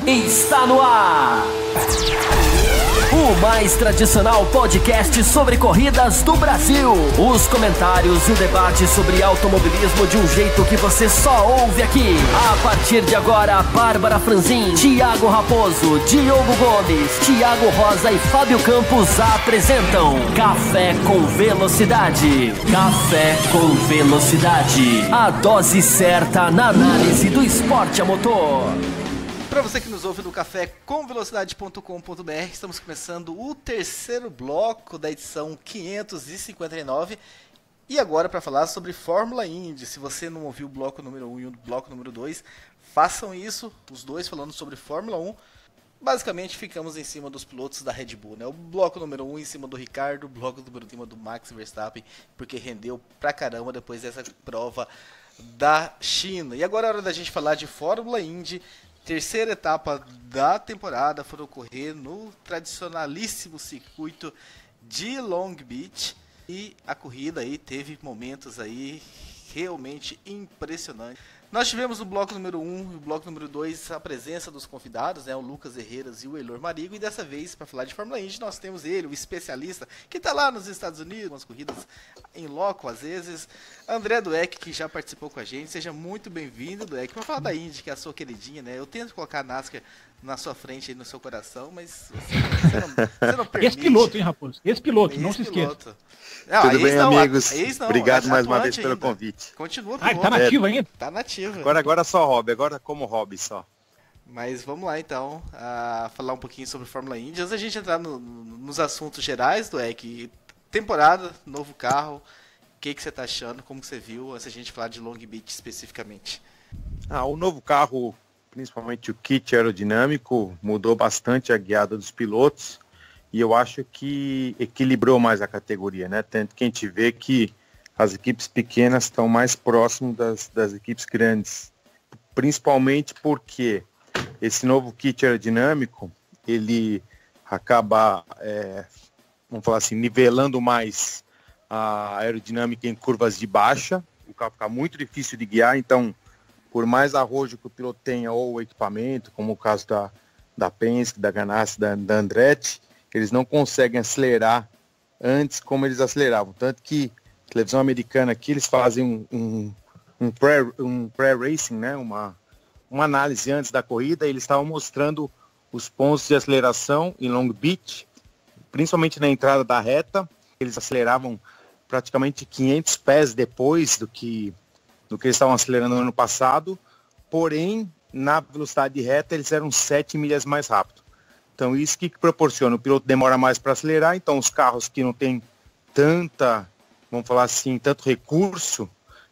Está no ar! O mais tradicional podcast sobre corridas do Brasil. Os comentários e o debate sobre automobilismo de um jeito que você só ouve aqui. A partir de agora, Bárbara Franzin, Thiago Raposo, Diogo Gomes, Thiago Rosa e Fábio Campos apresentam Café com Velocidade. Café com Velocidade. A dose certa na análise do esporte a motor. Para você que nos ouve no cafécomvelocidade.com.br, estamos começando o terceiro bloco da edição 559. E agora para falar sobre Fórmula Indy. Se você não ouviu o bloco número 1 e o bloco número 2, façam isso, os dois falando sobre Fórmula 1. Basicamente ficamos em cima dos pilotos da Red Bull, né? O bloco número 1 em cima do Ricardo, o bloco número 2 em cima do Max Verstappen, porque rendeu pra caramba depois dessa prova da China. E agora é hora da gente falar de Fórmula Indy. Terceira etapa da temporada foi ocorrer no tradicionalíssimo circuito de Long Beach, e a corrida aí teve momentos aí realmente impressionantes. Nós tivemos no bloco número 1 e o bloco número 2 a presença dos convidados, né, o Lucas Herreras e o Eylor Marigo, e dessa vez, para falar de Fórmula Indy, nós temos ele, o especialista, que está lá nos Estados Unidos, umas corridas em loco às vezes, André Dueck, que já participou com a gente. Seja muito bem-vindo, Dueck, para falar da Indy, que é a sua queridinha, né? Eu tento colocar a NASCAR na sua frente, aí no seu coração, mas você não permite. Esse piloto, hein, Raposo? Esse piloto, não se esqueça. Não, tudo bem, não, amigos? não, obrigado mais uma vez ainda pelo convite. Continua ele tá nativo ainda? Tá nativo. Agora só hobby, agora como hobby só. Mas vamos lá então, falar um pouquinho sobre Fórmula Indy. Antes da gente entrar nos assuntos gerais do EC, temporada, novo carro, o que você tá achando, como que você viu, antes da gente falar de Long Beach especificamente? O novo carro, principalmente o kit aerodinâmico, mudou bastante a guiada dos pilotos. E eu acho que equilibrou mais a categoria, né? Tanto que a gente vê que as equipes pequenas estão mais próximas das equipes grandes. Principalmente porque esse novo kit aerodinâmico, ele acaba, vamos falar assim, nivelando mais a aerodinâmica em curvas de baixa. O carro fica muito difícil de guiar, então, por mais arrojo que o piloto tenha ou o equipamento, como o caso da Penske, da Ganassi, da Andretti, eles não conseguem acelerar antes como eles aceleravam. Tanto que a televisão americana aqui, eles fazem um pré-racing, né? uma análise antes da corrida, e eles estavam mostrando os pontos de aceleração em Long Beach, principalmente na entrada da reta. Eles aceleravam praticamente 500 pés depois do que eles estavam acelerando no ano passado, porém, na velocidade de reta, eles eram 7 milhas mais rápido. Então isso que proporciona, o piloto demora mais para acelerar, então os carros que não tem vamos falar assim, tanto recurso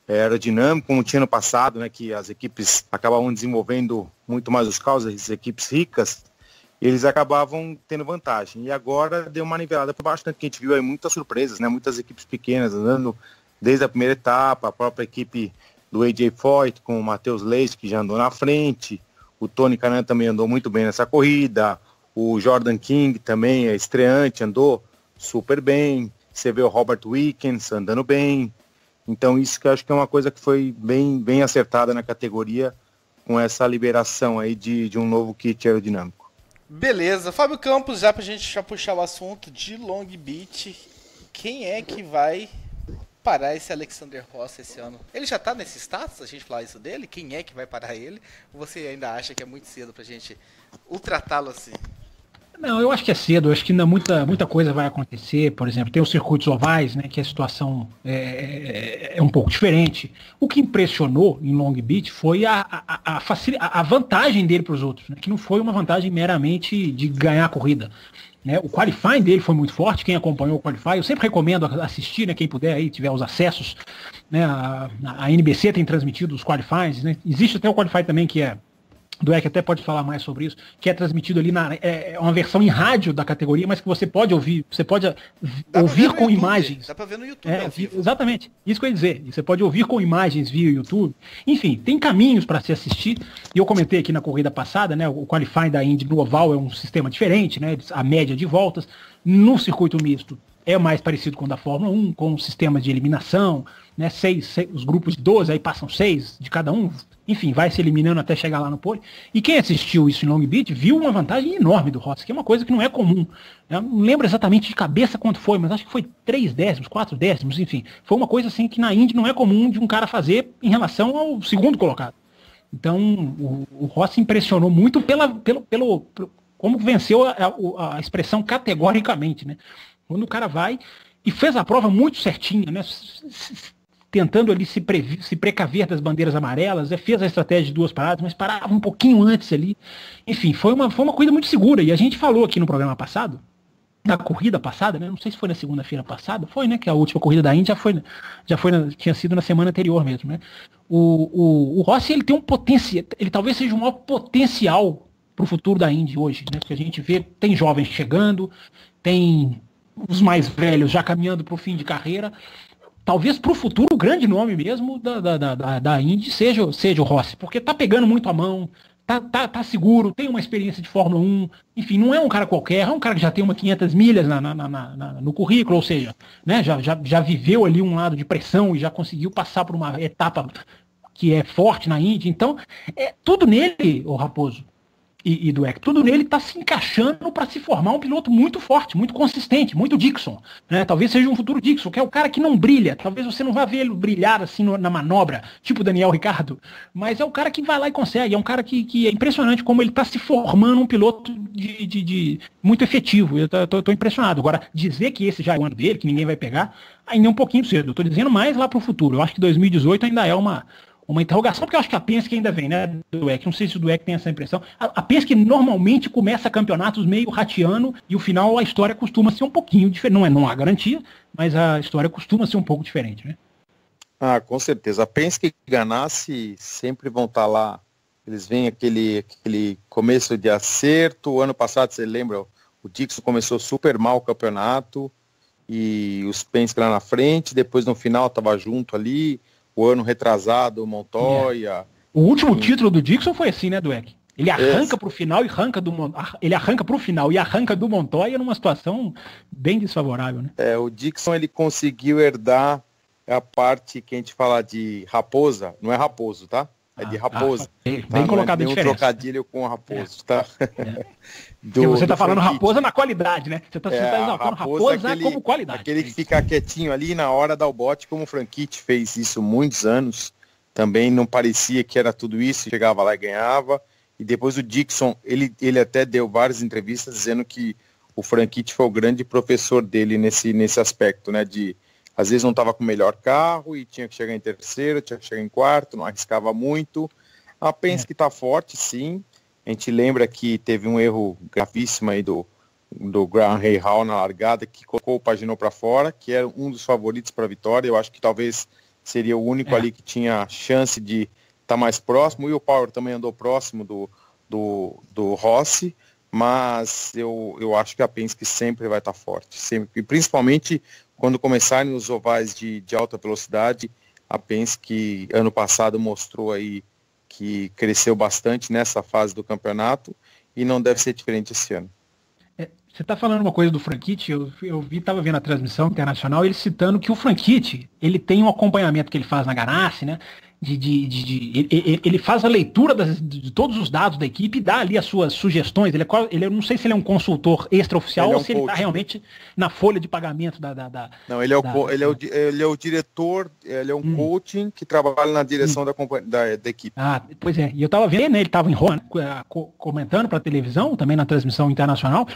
aerodinâmico como tinha no passado, né, que as equipes acabavam desenvolvendo muito mais os carros, as equipes ricas, eles acabavam tendo vantagem. E agora deu uma nivelada para baixo, tanto que a gente viu aí muitas surpresas, né, muitas equipes pequenas andando desde a primeira etapa, a própria equipe do AJ Foyt com o Matheus Leite, que já andou na frente, o Tony Kanaan também andou muito bem nessa corrida, o Jordan King também é estreante, andou super bem. Você vê o Robert Wickens andando bem. Então isso que eu acho que é uma coisa que foi bem acertada na categoria, com essa liberação aí de um novo kit aerodinâmico. Beleza. Fábio Campos, já pra gente já puxar o assunto de Long Beach, quem é que vai parar esse Alexander Rossi esse ano? Ele já tá nesse status, a gente falar isso dele? Quem é que vai parar ele? Ou você ainda acha que é muito cedo pra gente ultratá-lo assim? Não, eu acho que é cedo, eu acho que ainda muita coisa vai acontecer. Por exemplo, tem os circuitos ovais, né, que a situação é um pouco diferente. O que impressionou em Long Beach foi a vantagem dele para os outros, né, que não foi uma vantagem meramente de ganhar a corrida. Né? O qualifying dele foi muito forte, quem acompanhou o qualifying, eu sempre recomendo assistir, né, quem puder aí, tiver os acessos. Né, a NBC tem transmitido os qualifyings, né? Existe até o qualifying também que é Dueck até pode falar mais sobre isso, que é transmitido ali é uma versão em rádio da categoria, mas que você pode ouvir, ouvir com imagens. Dá pra ver no YouTube ao vivo. Exatamente, isso que eu ia dizer. Você pode ouvir com imagens via YouTube. Enfim, tem caminhos para se assistir. E eu comentei aqui na corrida passada, né? O qualifying da Indy no oval é um sistema diferente, né? A média de voltas. No circuito misto é mais parecido com o da Fórmula 1, com um sistema de eliminação, né? Os grupos de 12, aí passam 6 de cada um. enfim, vai se eliminando até chegar lá no pole. E quem assistiu isso em Long Beach viu uma vantagem enorme do Rossi, que é uma coisa que não é comum. Eu não lembro exatamente de cabeça quanto foi, mas acho que foi 3 décimos, 4 décimos, enfim. Foi uma coisa assim que na Indy não é comum de um cara fazer em relação ao segundo colocado. Então, o Rossi impressionou muito pelo como venceu a expressão categoricamente, né? Quando o cara vai e fez a prova muito certinha, né? Tentando ali se precaver das bandeiras amarelas, fez a estratégia de 2 paradas, mas parava um pouquinho antes ali. Enfim, foi uma coisa muito segura. E a gente falou aqui no programa passado, na corrida passada, né? Não sei se foi na segunda-feira passada, foi, né? Que a última corrida da Indy tinha sido na semana anterior mesmo, né? O Rossi, ele tem um potencial, ele talvez seja o maior potencial para o futuro da Indy hoje, né? Porque a gente vê, tem jovens chegando, tem os mais velhos já caminhando para o fim de carreira. Talvez para o futuro o grande nome mesmo da Indy seja o Rossi, porque tá pegando muito a mão, tá seguro, tem uma experiência de Fórmula 1, enfim, não é um cara qualquer, é um cara que já tem 500 milhas no currículo, ou seja, né, já viveu ali um lado de pressão e já conseguiu passar por uma etapa que é forte na Indy. Então, tudo nele, o Raposo e Dweck, tudo nele está se encaixando para se formar um piloto muito forte, muito consistente, muito Dixon, né? Talvez seja um futuro Dixon, que é o cara que não brilha, talvez você não vá ver ele brilhar assim na manobra, tipo Daniel Ricciardo, mas é o cara que vai lá e consegue, é um cara que é impressionante como ele está se formando um piloto de muito efetivo. Eu tô impressionado. Agora, dizer que esse já é o ano dele, que ninguém vai pegar, ainda é um pouquinho cedo. Eu tô dizendo mais lá para o futuro. Eu acho que 2018 ainda é uma interrogação, porque eu acho que a Penske ainda vem, né, Dweck? Não sei se o Dweck tem essa impressão. A Penske normalmente começa campeonatos meio rateando e o final a história costuma ser um pouquinho diferente. Não há garantia, mas a história costuma ser um pouco diferente, né? Ah, com certeza. A Penske que Ganassi sempre vão estar lá. Eles vêm aquele começo de acerto. O ano passado, você lembra, o Dixon começou super mal o campeonato e os Penske lá na frente. Depois no final estava junto ali. O ano retrasado, o Montoya. O último título do Dixon foi assim, né, Dweck? Ele arranca para o final e arranca do Montoya numa situação bem desfavorável, né? O Dixon, ele conseguiu herdar a parte que a gente fala de raposa, não é raposo, tá? É de raposa. Bem colocado a diferença. Um trocadilho com raposo, tá? Porque você está falando raposa na qualidade, né? Você está exaltando raposa como qualidade. Aquele que fica quietinho ali na hora dá o bote, como o Franchitti fez isso muitos anos. Também não parecia que era tudo isso, chegava lá e ganhava. E depois o Dixon, ele até deu várias entrevistas dizendo que o Franchitti foi o grande professor dele nesse aspecto, né? Às vezes não estava com o melhor carro e tinha que chegar em terceiro, tinha que chegar em quarto, não arriscava muito. A Penske está forte, sim. A gente lembra que teve um erro gravíssimo aí do Graham Rahal na largada, que colocou o Pagenaud para fora, que era um dos favoritos para a vitória. Eu acho que talvez seria o único ali que tinha chance de estar mais próximo. O Will Power também andou próximo do Rossi, mas eu acho que a Penske sempre vai estar forte. Sempre. E principalmente quando começarem os ovais de alta velocidade, a Penske ano passado mostrou aí que cresceu bastante nessa fase do campeonato e não deve ser diferente esse ano. Você está falando uma coisa do Franchitti, estava vendo a transmissão internacional, ele citando que o Franchitti, ele tem um acompanhamento que ele faz na Ganassi, né? Ele faz a leitura de todos os dados da equipe e dá ali as suas sugestões. Eu não sei se ele é um consultor extraoficial ou se ele está realmente na folha de pagamento da Não, ele é o diretor, ele é um coaching que trabalha na direção da equipe. Ah, pois é. E eu estava vendo, né, ele estava em Roma, comentando para a televisão, também na transmissão internacional,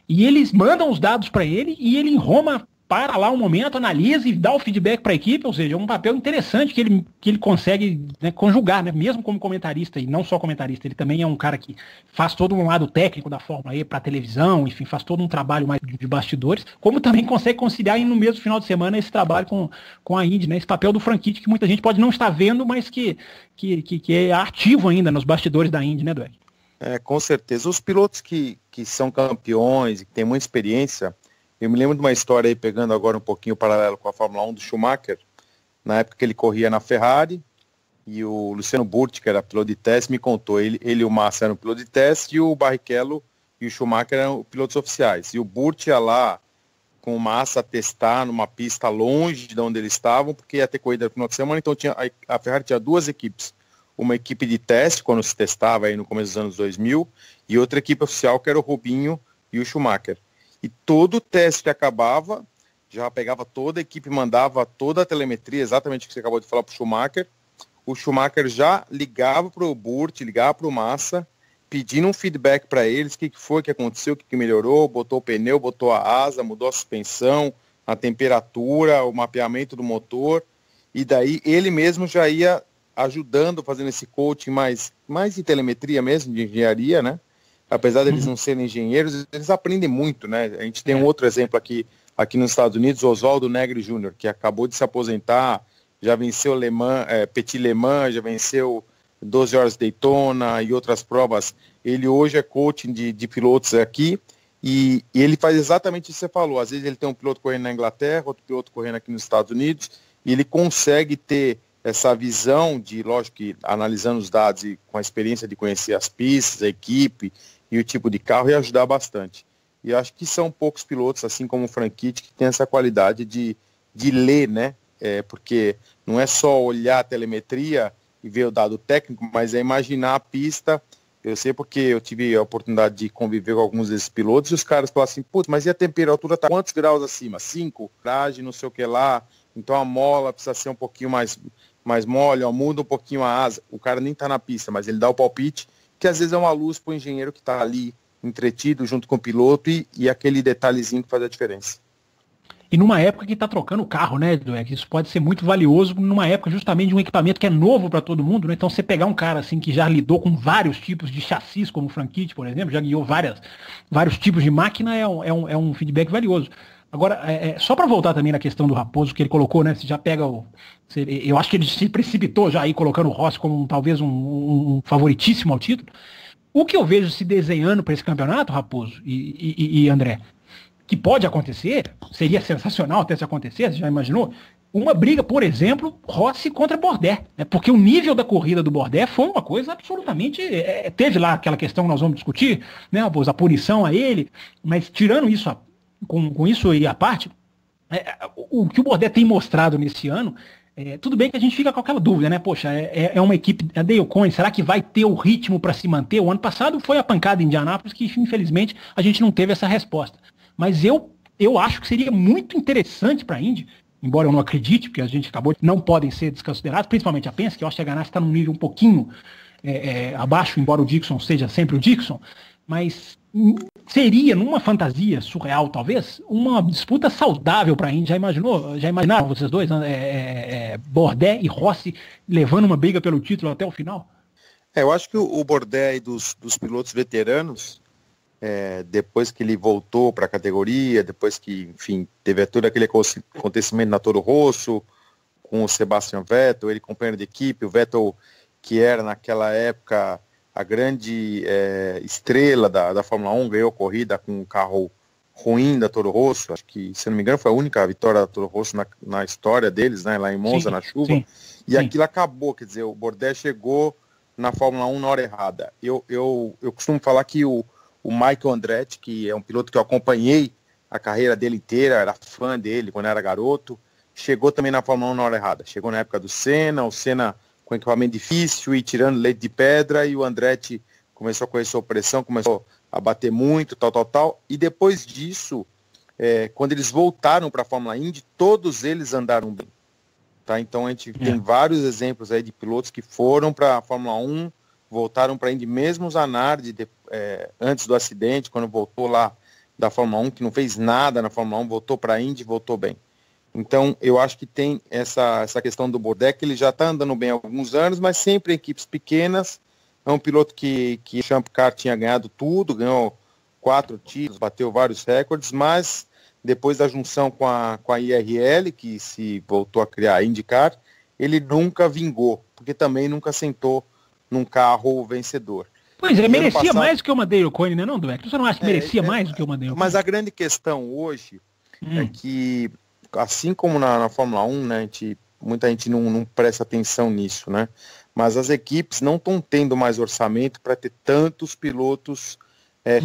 e eles mandam os dados para ele e ele em Roma para lá um momento, analisa e dá o feedback para a equipe, ou seja, é um papel interessante que ele consegue, né, conjugar, né, mesmo como comentarista, e não só comentarista, ele também é um cara que faz todo um lado técnico da Fórmula E para televisão, enfim, faz todo um trabalho mais de bastidores, como também consegue conciliar no mesmo final de semana esse trabalho com a Indy, né, esse papel do Franchitti que muita gente pode não estar vendo, mas que é ativo ainda nos bastidores da Indy, né, Dweck? Com certeza. Os pilotos que são campeões e que têm muita experiência. Eu me lembro de uma história aí, pegando agora um pouquinho o paralelo com a Fórmula 1 do Schumacher, na época que ele corria na Ferrari, e o Luciano Burti, que era piloto de teste, me contou, ele e o Massa eram piloto de teste, e o Barrichello e o Schumacher eram pilotos oficiais. E o Burti ia lá com o Massa testar numa pista longe de onde eles estavam, porque ia ter corrida no final de semana, então a Ferrari tinha 2 equipes. uma equipe de teste, quando se testava aí no começo dos anos 2000, e outra equipe oficial, que era o Rubinho e o Schumacher. E todo o teste que acabava, já pegava toda a equipe, mandava toda a telemetria, exatamente o que você acabou de falar para o Schumacher. O Schumacher já ligava para o Burt, ligava para o Massa, pedindo um feedback para eles, o que foi que aconteceu, o que melhorou, botou o pneu, botou a asa, mudou a suspensão, a temperatura, o mapeamento do motor, e daí ele mesmo já ia ajudando, fazendo esse coaching mais de telemetria mesmo, de engenharia, né? Apesar deles não serem engenheiros, eles aprendem muito, né? A gente tem um outro exemplo aqui nos Estados Unidos, Oswaldo Negri Jr., que acabou de se aposentar, já venceu Petit Le Mans, já venceu 12 horas de Daytona e outras provas. Ele hoje é coaching de pilotos aqui, e ele faz exatamente isso que você falou. Às vezes ele tem um piloto correndo na Inglaterra, outro piloto correndo aqui nos Estados Unidos, e ele consegue ter essa visão de, lógico que analisando os dados e com a experiência de conhecer as pistas, a equipe e o tipo de carro, e ajudar bastante. E acho que são poucos pilotos, assim como o Franchitti, que tem essa qualidade de ler, né? Porque não é só olhar a telemetria e ver o dado técnico, mas é imaginar a pista. Eu sei porque eu tive a oportunidade de conviver com alguns desses pilotos, e os caras falam assim, putz, mas e a temperatura tá quantos graus acima? 5? Traje, não sei o que lá, então a mola precisa ser um pouquinho mais mole, ó, muda um pouquinho a asa. O cara nem tá na pista, mas ele dá o palpite, que às vezes é uma luz pro engenheiro que tá ali entretido junto com o piloto, e aquele detalhezinho que faz a diferença. E numa época que está trocando o carro, né, Dweck? Isso pode ser muito valioso numa época justamente de um equipamento que é novo para todo mundo, né? Então você pegar um cara assim que já lidou com vários tipos de chassis, como o Franchitti, por exemplo, já guiou vários tipos de máquina, é um feedback valioso. Agora, só para voltar também na questão do Raposo, que ele colocou, né? Você já pega eu acho que ele se precipitou já aí colocando o Rossi como talvez um favoritíssimo ao título. O que eu vejo se desenhando para esse campeonato, Raposo e André, que pode acontecer, seria sensacional até se acontecer, você já imaginou? Uma briga, por exemplo, Rossi contra Bordet, né? Porque o nível da corrida do Bordet foi uma coisa absolutamente... teve lá aquela questão que nós vamos discutir, né, Raposo, a punição a ele, mas tirando isso, com isso e a parte, o que o Bordet tem mostrado nesse ano, tudo bem que a gente fica com aquela dúvida, né? Poxa, é uma equipe, a Dale Coyne, será que vai ter o ritmo para se manter? O ano passado foi a pancada em Indianápolis, que infelizmente a gente não teve essa resposta. Mas eu acho que seria muito interessante para a Indy, embora eu não acredite, porque a gente acabou de não podem ser desconsiderados, principalmente a Penske, que eu acho que a Ganassi está num nível um pouquinho abaixo, embora o Dixon seja sempre o Dixon, mas seria, numa fantasia surreal talvez, uma disputa saudável para a Indy. Já imaginaram vocês dois, Bordet e Rossi levando uma briga pelo título até o final? Eu acho que o Bordet dos pilotos veteranos, depois que ele voltou para a categoria, depois que, enfim, teve todo aquele acontecimento na Toro Rosso, com o Sebastian Vettel, ele companheiro de equipe, o Vettel, que era naquela época a grande estrela da Fórmula 1, ganhou corrida com um carro ruim da Toro Rosso, acho que, se não me engano, foi a única vitória da Toro Rosso na história deles, né, lá em Monza, na chuva, e aquilo acabou, quer dizer, o Bordet chegou na Fórmula 1 na hora errada. Eu costumo falar que o Michael Andretti, que é um piloto que eu acompanhei a carreira dele inteira, era fã dele quando era garoto, chegou também na Fórmula 1 na hora errada. Chegou na época do Senna, o Senna com equipamento difícil e tirando leite de pedra, e o Andretti começou a correr sob pressão, começou a bater muito, tal. E depois disso, quando eles voltaram para a Fórmula Indy, todos eles andaram bem. Tá? Então a gente tem vários exemplos aí de pilotos que foram para a Fórmula 1, voltaram para a Indy, mesmo o Zanardi, antes do acidente, quando voltou lá da Fórmula 1, que não fez nada na Fórmula 1, voltou para a Indy e voltou bem. Então, eu acho que tem essa questão do Bordet, que ele já está andando bem há alguns anos, mas sempre em equipes pequenas. É um piloto que o Champ Car tinha ganhado tudo, ganhou 4 títulos, bateu vários recordes, mas depois da junção com a IRL, que se voltou a criar a IndyCar, ele nunca vingou, porque também nunca sentou num carro vencedor. Pois é, merecia mais do que o Madeira Coyne, né, não, Dweck? Você não acha que merecia mais do que o Madeira Coyne? Mas a grande questão hoje é que, assim como na Fórmula 1, né, muita gente não presta atenção nisso, né? Mas as equipes não estão tendo mais orçamento para ter tantos pilotos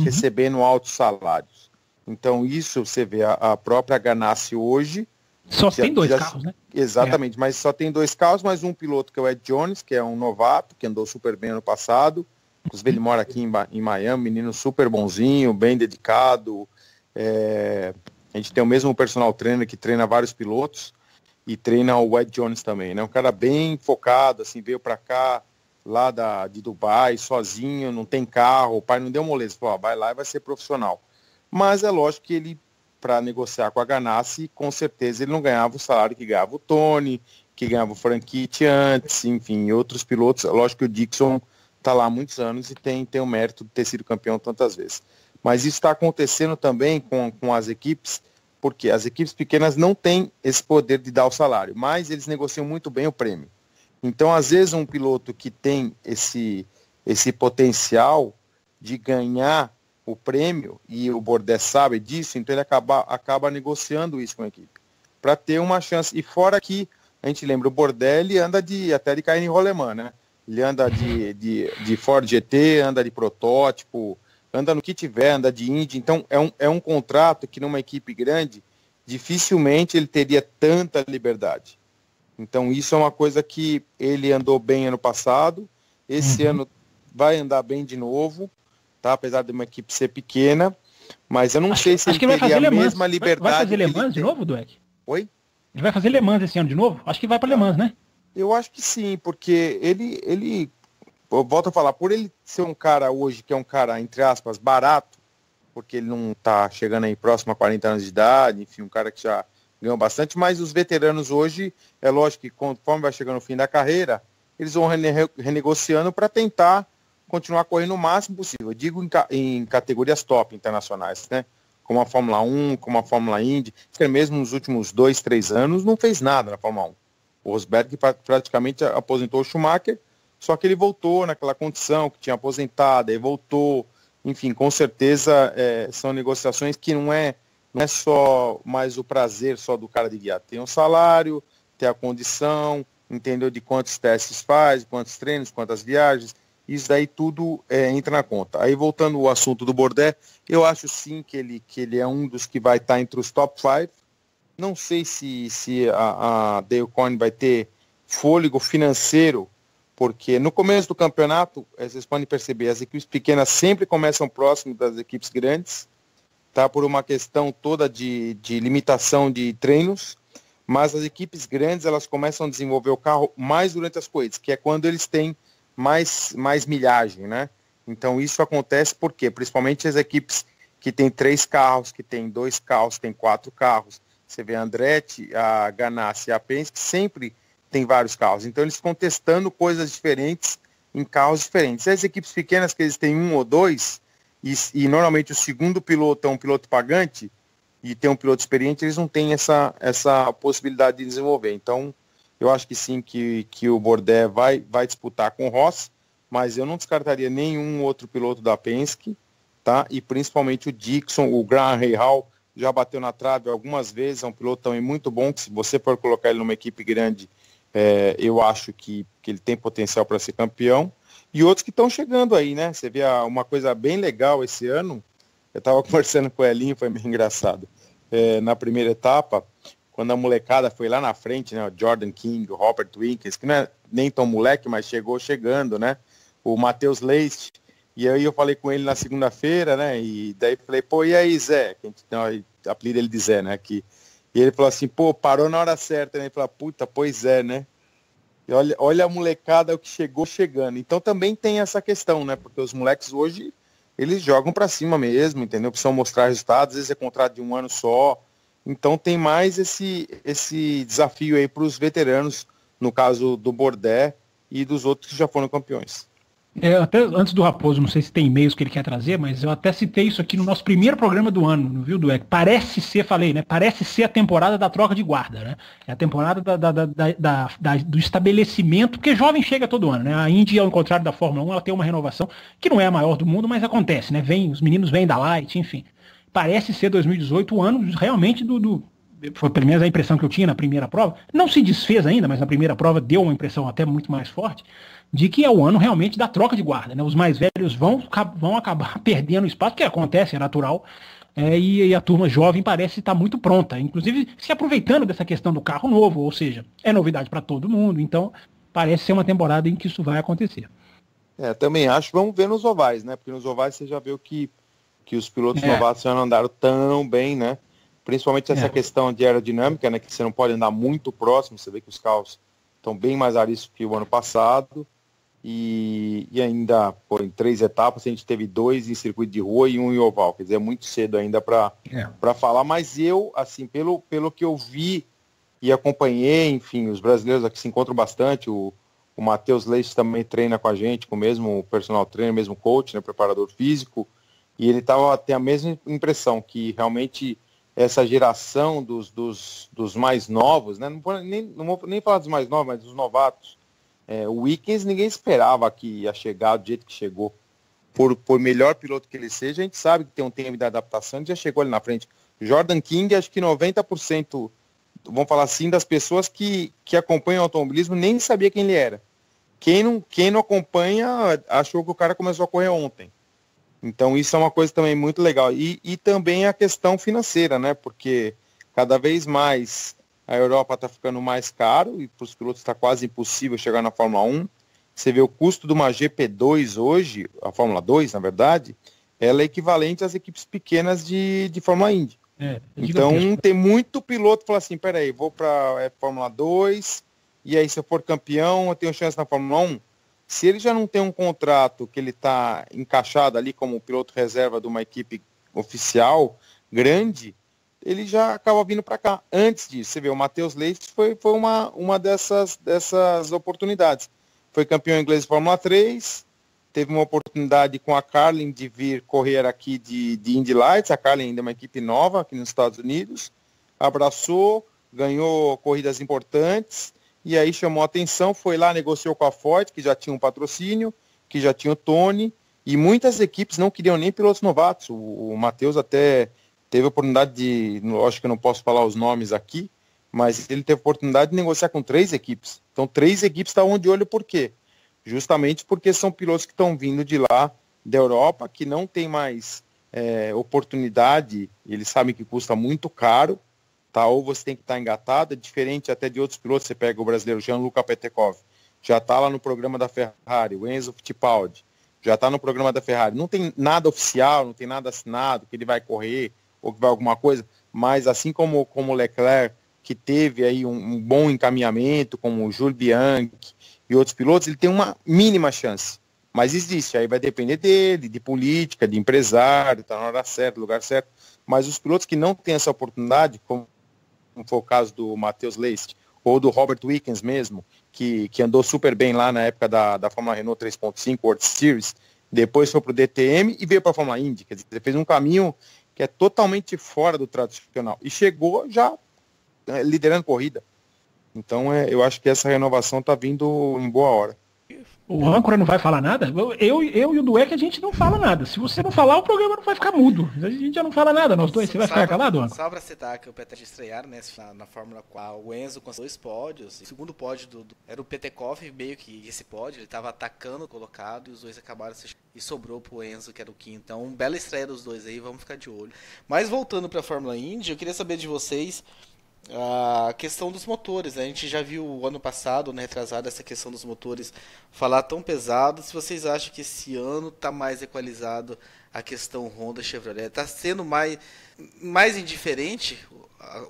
recebendo altos salários. Então isso você vê a própria Ganassi hoje Só tem dois carros, né? Exatamente, mas só tem 2 carros, mas um piloto que é o Ed Jones, que é um novato, que andou super bem ano passado. Inclusive ele mora aqui em Miami, menino super bonzinho, bem dedicado. A gente tem o mesmo personal trainer que treina vários pilotos e treina o Ed Jones também, né? Um cara bem focado, assim, veio para cá, lá de Dubai, sozinho, não tem carro, o pai não deu moleza, falou, vai lá e vai ser profissional. Mas é lógico que ele, para negociar com a Ganassi, com certeza ele não ganhava o salário que ganhava o Tony, que ganhava o Franchitti antes, enfim, outros pilotos. Lógico que o Dixon está lá há muitos anos e tem o mérito de ter sido campeão tantas vezes. Mas isso está acontecendo também com as equipes, porque as equipes pequenas não têm esse poder de dar o salário, mas eles negociam muito bem o prêmio. Então, às vezes, um piloto que tem esse potencial de ganhar o prêmio, e o Bourdais sabe disso, então ele acaba negociando isso com a equipe, para ter uma chance. E fora que, a gente lembra, o Bourdais ele anda até de Cairn Roleman, né? Ele anda de Ford GT, anda de protótipo, anda no que tiver, anda de Indy. Então, é um contrato que numa equipe grande, dificilmente ele teria tanta liberdade. Então, isso é uma coisa que ele andou bem ano passado, esse ano vai andar bem de novo, tá? Apesar de uma equipe ser pequena, mas eu não sei se ele teria a mesma liberdade. Vai fazer Le Mans de novo, Dweck? Oi? Ele vai fazer Le Mans esse ano de novo? Acho que vai para Le Mans, né? Eu acho que sim, porque ele eu volto a falar, por ele ser um cara hoje, que é um cara, entre aspas, barato, porque ele não está chegando aí próximo a 40 anos de idade, enfim, um cara que já ganhou bastante, mas os veteranos hoje, é lógico que conforme vai chegando no fim da carreira, eles vão renegociando para tentar continuar correndo o máximo possível. Eu digo em categorias top internacionais, né? Como a Fórmula 1, como a Fórmula Indy, que mesmo nos últimos 2, 3 anos não fez nada na Fórmula 1. O Rosberg praticamente aposentou o Schumacher, só que ele voltou naquela condição que tinha aposentado, e voltou. Enfim, com certeza são negociações que não é só mais o prazer só do cara de guiar. Tem o salário, tem a condição, entendeu de quantos testes faz, quantos treinos, quantas viagens. Isso daí tudo entra na conta. Aí voltando ao assunto do Bourdais, eu acho sim que ele é um dos que vai estar entre os top 5. Não sei se a Dale Coyne vai ter fôlego financeiro, porque no começo do campeonato, vocês podem perceber, as equipes pequenas sempre começam próximo das equipes grandes, tá? Por uma questão toda de limitação de treinos, mas as equipes grandes elas começam a desenvolver o carro mais durante as corridas, que é quando eles têm mais milhagem, né? Então isso acontece porque, principalmente as equipes que têm 3 carros, que têm 2 carros, que têm 4 carros, você vê a Andretti, a Ganassi e a Penske, sempre tem vários carros. Então eles ficam testando coisas diferentes em carros diferentes. As equipes pequenas que eles têm 1 ou 2, e normalmente o segundo piloto é um piloto pagante, e tem um piloto experiente, eles não têm essa possibilidade de desenvolver. Então eu acho que sim, que o Bourdais vai disputar com o Ross, mas eu não descartaria nenhum outro piloto da Penske, tá? E principalmente o Dixon, o Graham Rahal, já bateu na trave algumas vezes, é um piloto também muito bom, que se você for colocar ele numa equipe grande, eu acho que ele tem potencial para ser campeão. E outros que estão chegando aí, né? Você vê uma coisa bem legal esse ano, eu estava conversando com o Elinho, foi meio engraçado, na primeira etapa, quando a molecada foi lá na frente, né? O Jordan King, o Robert Winkins, que não é nem tão moleque, mas chegando, né? O Matheus Leist. E aí eu falei com ele na segunda-feira, né? E daí falei, pô, e aí, Zé? Que a gente tem o apelido dele de Zé, né? E ele falou assim, pô, parou na hora certa, né? Ele falou, puta, pois é, né? E olha a molecada o que chegando. Então também tem essa questão, né? Porque os moleques hoje, eles jogam pra cima mesmo, entendeu? Precisam mostrar resultados, às vezes é contrato de 1 ano só. Então tem mais esse desafio aí pros veteranos, no caso do Bourdais e dos outros que já foram campeões. Até antes do Raposo, não sei se tem e-mails que ele quer trazer, mas eu até citei isso aqui no nosso primeiro programa do ano, viu, Dweck? Parece ser, falei, né? Parece ser a temporada da troca de guarda, né? É a temporada do estabelecimento, porque jovem chega todo ano, né? A Indy, ao contrário da Fórmula 1, ela tem uma renovação que não é a maior do mundo, mas acontece, né? Os meninos vêm da Light, enfim. Parece ser 2018 o ano realmente foi pelo menos a impressão que eu tinha na primeira prova. Não se desfez ainda, mas na primeira prova deu uma impressão até muito mais forte de que é o ano realmente da troca de guarda, né? Os mais velhos vão acabar perdendo espaço, que acontece, é natural, e a turma jovem parece estar muito pronta, inclusive se aproveitando dessa questão do carro novo, ou seja, é novidade para todo mundo, então parece ser uma temporada em que isso vai acontecer. Também acho, vamos ver nos ovais, né? Porque nos ovais você já viu que os pilotos novatos já não andaram tão bem, né? Principalmente essa questão de aerodinâmica, né? Que você não pode andar muito próximo, você vê que os carros estão bem mais ariscos que o ano passado. E ainda, em 3 etapas, a gente teve 2 em circuito de rua e 1 em oval. Quer dizer, é muito cedo ainda para falar. Mas eu, assim, pelo que eu vi e acompanhei, enfim, os brasileiros aqui se encontram bastante. O Matheus Leite também treina com a gente, com o mesmo personal trainer, mesmo coach, né, preparador físico. E ele tem a mesma impressão, que realmente essa geração dos mais novos, né, não vou nem falar dos mais novos, mas dos novatos, o Wiggins ninguém esperava que ia chegar do jeito que chegou. Por melhor piloto que ele seja, a gente sabe que tem um tempo de adaptação, ele já chegou ali na frente. Jordan King, acho que 90%, vamos falar assim, das pessoas que acompanham o automobilismo nem sabia quem ele era. Quem não acompanha achou que o cara começou a correr ontem. Então isso é uma coisa também muito legal. E também a questão financeira, né? Porque cada vez mais a Europa está ficando mais caro e para os pilotos está quase impossível chegar na Fórmula 1. Você vê o custo de uma GP2 hoje, a Fórmula 2, na verdade, ela é equivalente às equipes pequenas de Fórmula Indy. Então tem muito piloto que fala assim, peraí, vou para Fórmula 2, e aí se eu for campeão, eu tenho chance na Fórmula 1. Se ele já não tem um contrato que ele está encaixado ali como piloto reserva de uma equipe oficial grande, ele já acaba vindo para cá. Antes disso, você vê, o Matheus Leite foi uma dessas oportunidades. Foi campeão inglês de Fórmula 3, teve uma oportunidade com a Carlin de vir correr aqui de Indy Lights. A Carlin ainda é uma equipe nova aqui nos Estados Unidos. Abraçou, ganhou corridas importantes, e aí chamou a atenção, foi lá, negociou com a Ford, que já tinha um patrocínio, que já tinha o Tony, e muitas equipes não queriam nem pilotos novatos. O Matheus até teve a oportunidade de, lógico que eu não posso falar os nomes aqui, mas ele teve a oportunidade de negociar com 3 equipes. Então 3 equipes estavam de olho por quê? Justamente porque são pilotos que estão vindo de lá, da Europa, que não tem mais oportunidade, eles sabem que custa muito caro, tá? Ou você tem que estar engatado, é diferente até de outros pilotos. Você pega o brasileiro Gianluca Petekov, já está lá no programa da Ferrari, o Enzo Fittipaldi, já está no programa da Ferrari. Não tem nada oficial, não tem nada assinado, que ele vai correr, ou que vai alguma coisa, mas assim como o Leclerc, que teve aí um bom encaminhamento, como o Jules Bianchi e outros pilotos, ele tem uma mínima chance. Mas existe, aí vai depender dele, de política, de empresário, tá na hora certa, lugar certo. Mas os pilotos que não têm essa oportunidade, como foi o caso do Matheus Leite, ou do Robert Wickens mesmo, que andou super bem lá na época da Fórmula Renault 3.5 World Series, depois foi para o DTM e veio para a Fórmula Indy. Quer dizer, ele fez um caminho que é totalmente fora do tradicional. E chegou já liderando corrida. Então eu acho que essa renovação está vindo em boa hora. O âncora não vai falar nada? Eu e o Dueck, a gente não fala nada. Se você não falar, o programa não vai ficar mudo. A gente já não fala nada, nós dois. Você vai ficar calado, âncora? Só pra citar que o Peter estrearam, né, na Fórmula 4, o Enzo com 2 pódios. O segundo pódio era o Petekov, meio que esse pódio, ele tava atacando o colocado e os dois acabaram e sobrou pro Enzo, que era o quinto. Então, bela estreia dos dois aí, vamos ficar de olho. Mas voltando pra Fórmula Indy, eu queria saber de vocês a questão dos motores, né? A gente já viu o ano passado, né, retrasado, essa questão dos motores falar tão pesado. Se vocês acham que esse ano tá mais equalizado a questão Honda Chevrolet, tá sendo mais indiferente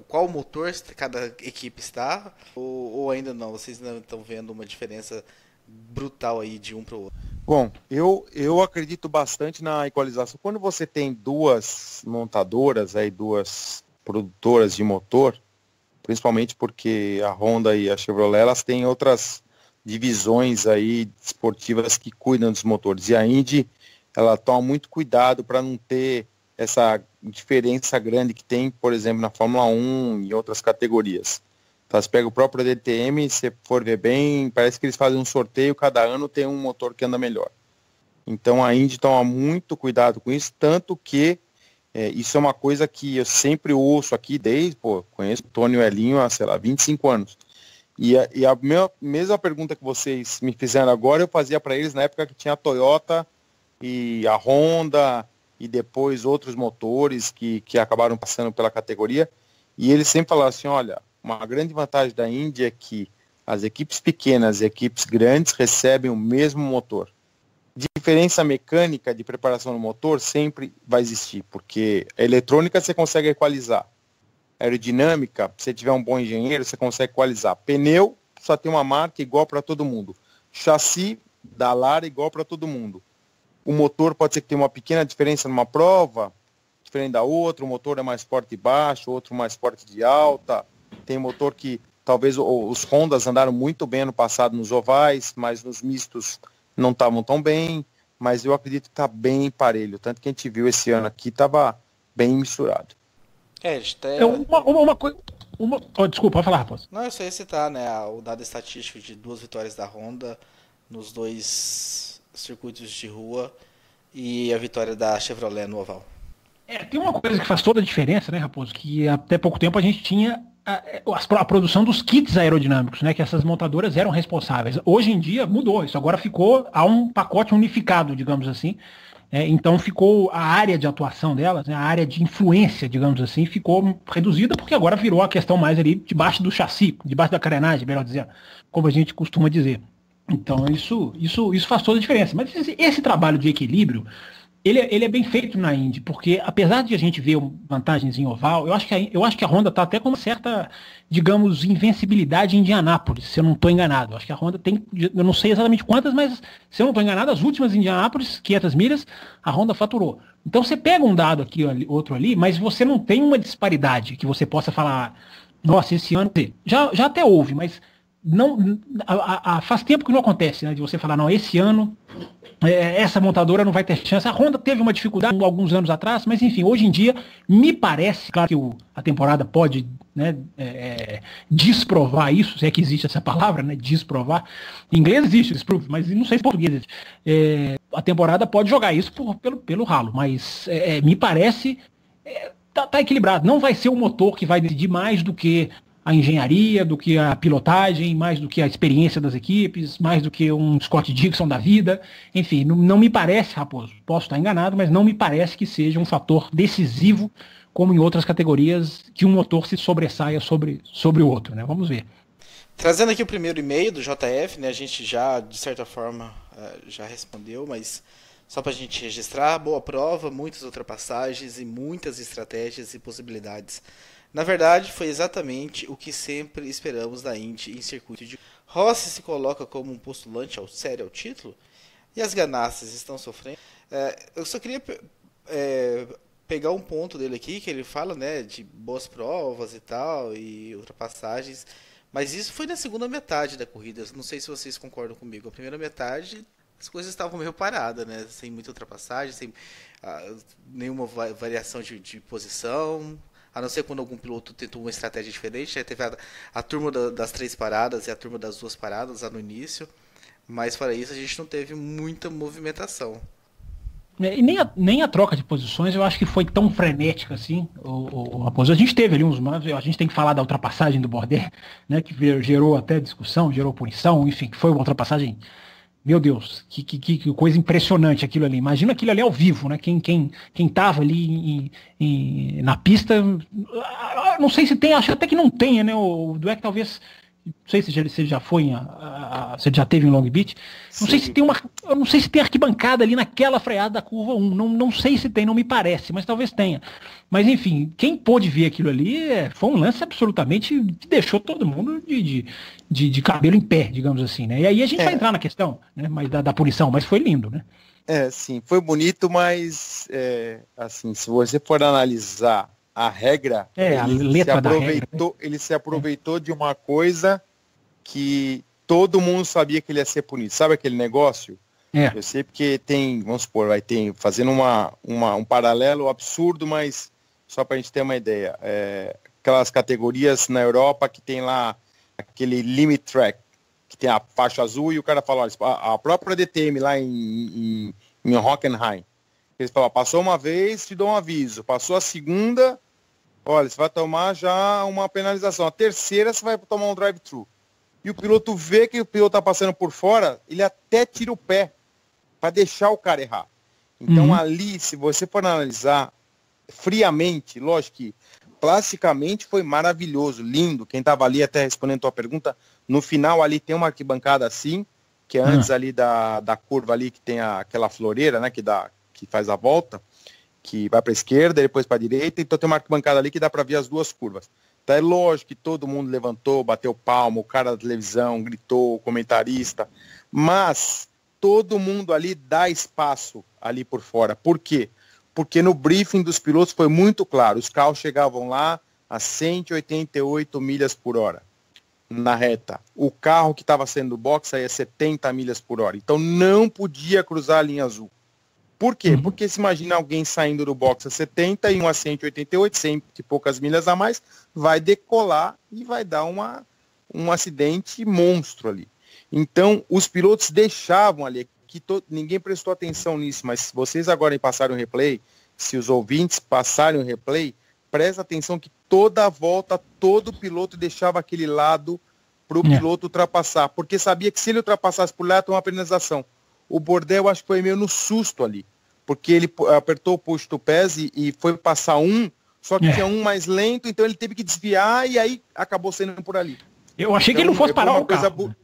qual motor cada equipe está, ou ainda não? Vocês não estão vendo uma diferença brutal aí de um para o outro? Bom, eu acredito bastante na equalização. Quando você tem 2 montadoras, aí 2 produtoras de motor, principalmente porque a Honda e a Chevrolet, elas têm outras divisões aí esportivas que cuidam dos motores. E a Indy, ela toma muito cuidado para não ter essa diferença grande que tem, por exemplo, na Fórmula 1 e outras categorias. Então, você pega o próprio DTM, se for ver bem, parece que eles fazem um sorteio, cada ano tem um motor que anda melhor. Então a Indy toma muito cuidado com isso, tanto que isso é uma coisa que eu sempre ouço aqui conheço o Tony e o Elinho há, 25 anos. E a mesma pergunta que vocês me fizeram agora, eu fazia para eles na época que tinha a Toyota e a Honda e depois outros motores que acabaram passando pela categoria. E eles sempre falaram assim, olha, uma grande vantagem da Indy é que as equipes pequenas e equipes grandes recebem o mesmo motor. Diferença mecânica de preparação do motor sempre vai existir, porque a eletrônica você consegue equalizar. Aerodinâmica, se você tiver um bom engenheiro, você consegue equalizar. Pneu, só tem uma marca igual para todo mundo. Chassi, da Lara, igual para todo mundo. O motor pode ser que tenha uma pequena diferença numa prova, diferente da outra. O motor é mais forte de baixo, outro mais forte de alta. Tem motor que, talvez, os Hondas andaram muito bem ano passado nos ovais, mas nos mistos não estavam tão bem. Mas eu acredito que está bem parelho. Tanto que a gente viu esse ano aqui, estava bem misturado. Uma coisa. Desculpa, pode falar, Raposo. Não, eu só ia citar, né, o dado estatístico de 2 vitórias da Honda nos 2 circuitos de rua e a vitória da Chevrolet no oval. Tem uma coisa que faz toda a diferença, né, Raposo? Que até pouco tempo a gente tinha a produção dos kits aerodinâmicos, né? Que essas montadoras eram responsáveis. Hoje em dia mudou, isso agora ficou a um pacote unificado, digamos assim. Então ficou a área de atuação delas, né, a área de influência, digamos assim, ficou reduzida porque agora virou a questão mais ali debaixo do chassi, debaixo da carenagem, melhor dizer, como a gente costuma dizer. Então isso faz toda a diferença. Mas esse trabalho de equilíbrio, ele é bem feito na Indy, porque apesar de a gente ver vantagens em oval, eu acho que a Honda está até com uma certa, digamos, invencibilidade em Indianápolis, se eu não estou enganado. Eu acho que a Honda tem, eu não sei exatamente quantas, mas se eu não estou enganado, as últimas em Indianápolis, 500 milhas, a Honda faturou. Então você pega um dado aqui, outro ali, mas você não tem uma disparidade que você possa falar, nossa, esse ano, já até houve, mas não, faz tempo que não acontece, né, de você falar, não, esse ano essa montadora não vai ter chance. A Honda teve uma dificuldade alguns anos atrás, mas enfim, hoje em dia me parece, claro que a temporada pode, né, desprovar isso, se é que existe essa palavra, né, desprovar. Em inglês existe disprove, mas não sei se em português existe. A temporada pode jogar isso pelo ralo, mas me parece tá equilibrado. Não vai ser o motor que vai decidir mais do que a engenharia, do que a pilotagem, mais do que a experiência das equipes, mais do que um Scott Dixon da vida. Enfim, não me parece, Raposo, posso estar enganado, mas não me parece que seja um fator decisivo, como em outras categorias, que um motor se sobressaia sobre o outro, né? Vamos ver. Trazendo aqui o primeiro e-mail do JF, né? A gente já, de certa forma, já respondeu, mas só para a gente registrar, boa prova, muitas ultrapassagens e muitas estratégias e possibilidades. Na verdade, foi exatamente o que sempre esperamos da Indy em circuito de... Rossi se coloca como um postulante sério ao título e as ganastas estão sofrendo. Eu só queria pegar um ponto dele aqui, que ele fala, né, de boas provas e tal, e ultrapassagens, mas isso foi na segunda metade da corrida. Não sei se vocês concordam comigo. A primeira metade, as coisas estavam meio paradas, né, sem muita ultrapassagem, sem nenhuma variação de posição. A não ser quando algum piloto tentou uma estratégia diferente. Já teve a turma das 3 paradas e a turma das 2 paradas lá no início. Mas fora isso, a gente não teve muita movimentação. E nem a troca de posições eu acho que foi tão frenética assim. A gente teve ali a gente tem que falar da ultrapassagem do Bordet, né, que gerou até discussão, gerou punição, enfim, que foi uma ultrapassagem. Meu Deus, que coisa impressionante aquilo ali. Imagina aquilo ali ao vivo, né? Quem tava ali na pista, não sei se tem, acho até que não tenha, né? O Dweck talvez, não sei se você já foi, você já teve em Long Beach. Não sei se tem eu não sei se tem arquibancada ali naquela freada da curva 1. Não sei se tem, não me parece, mas talvez tenha. Mas enfim, quem pôde ver aquilo ali foi um lance absolutamente que deixou todo mundo de cabelo em pé, digamos assim, né? E aí a gente vai entrar na questão, né, mas da punição, mas foi lindo, né? Sim, foi bonito, mas assim, se você for analisar a regra, a letra da regra, né? Ele se aproveitou de uma coisa que todo mundo sabia que ele ia ser punido. Sabe aquele negócio? Eu sei porque tem, vamos supor, fazendo um paralelo absurdo, mas só para a gente ter uma ideia, aquelas categorias na Europa que tem lá aquele limit track, que tem a faixa azul e o cara fala, olha, a própria DTM lá em Hockenheim, eles falam, passou uma vez, te dou um aviso, passou a segunda, olha, você vai tomar já uma penalização, a terceira você vai tomar um drive-thru. e o piloto vê que o piloto tá passando por fora, ele até tira o pé para deixar o cara errar. Então ali, se você for analisar friamente, lógico que plasticamente foi maravilhoso, lindo. Quem tava ali, até respondendo a tua pergunta, no final ali tem uma arquibancada assim, que é antes ali da curva ali, que tem aquela floreira, né, que faz a volta, que vai para a esquerda e depois para a direita, então tem uma arquibancada ali que dá para ver as duas curvas. Então é lógico que todo mundo levantou, bateu palma, o cara da televisão gritou, o comentarista, mas todo mundo ali dá espaço ali por fora. Por quê? Porque no briefing dos pilotos foi muito claro, os carros chegavam lá a 188 milhas por hora na reta. O carro que estava saindo do box saía 70 milhas por hora, então não podia cruzar a linha azul. Por quê? Porque se imagina alguém saindo do box a 70 e um a 188, 100 e poucas milhas a mais, vai decolar e vai dar um acidente monstro ali. Então, os pilotos deixavam ali, ninguém prestou atenção nisso, mas se vocês agora passarem o replay, se os ouvintes passarem o replay, presta atenção que toda a volta, todo piloto deixava aquele lado para o piloto ultrapassar, porque sabia que se ele ultrapassasse por lá, ia tomar uma penalização. O Bourdais, acho que foi meio no susto ali, porque ele apertou o push to pass e foi passar só que tinha um mais lento, então ele teve que desviar e aí acabou saindo por ali. Eu achei que ele não fosse parar o carro.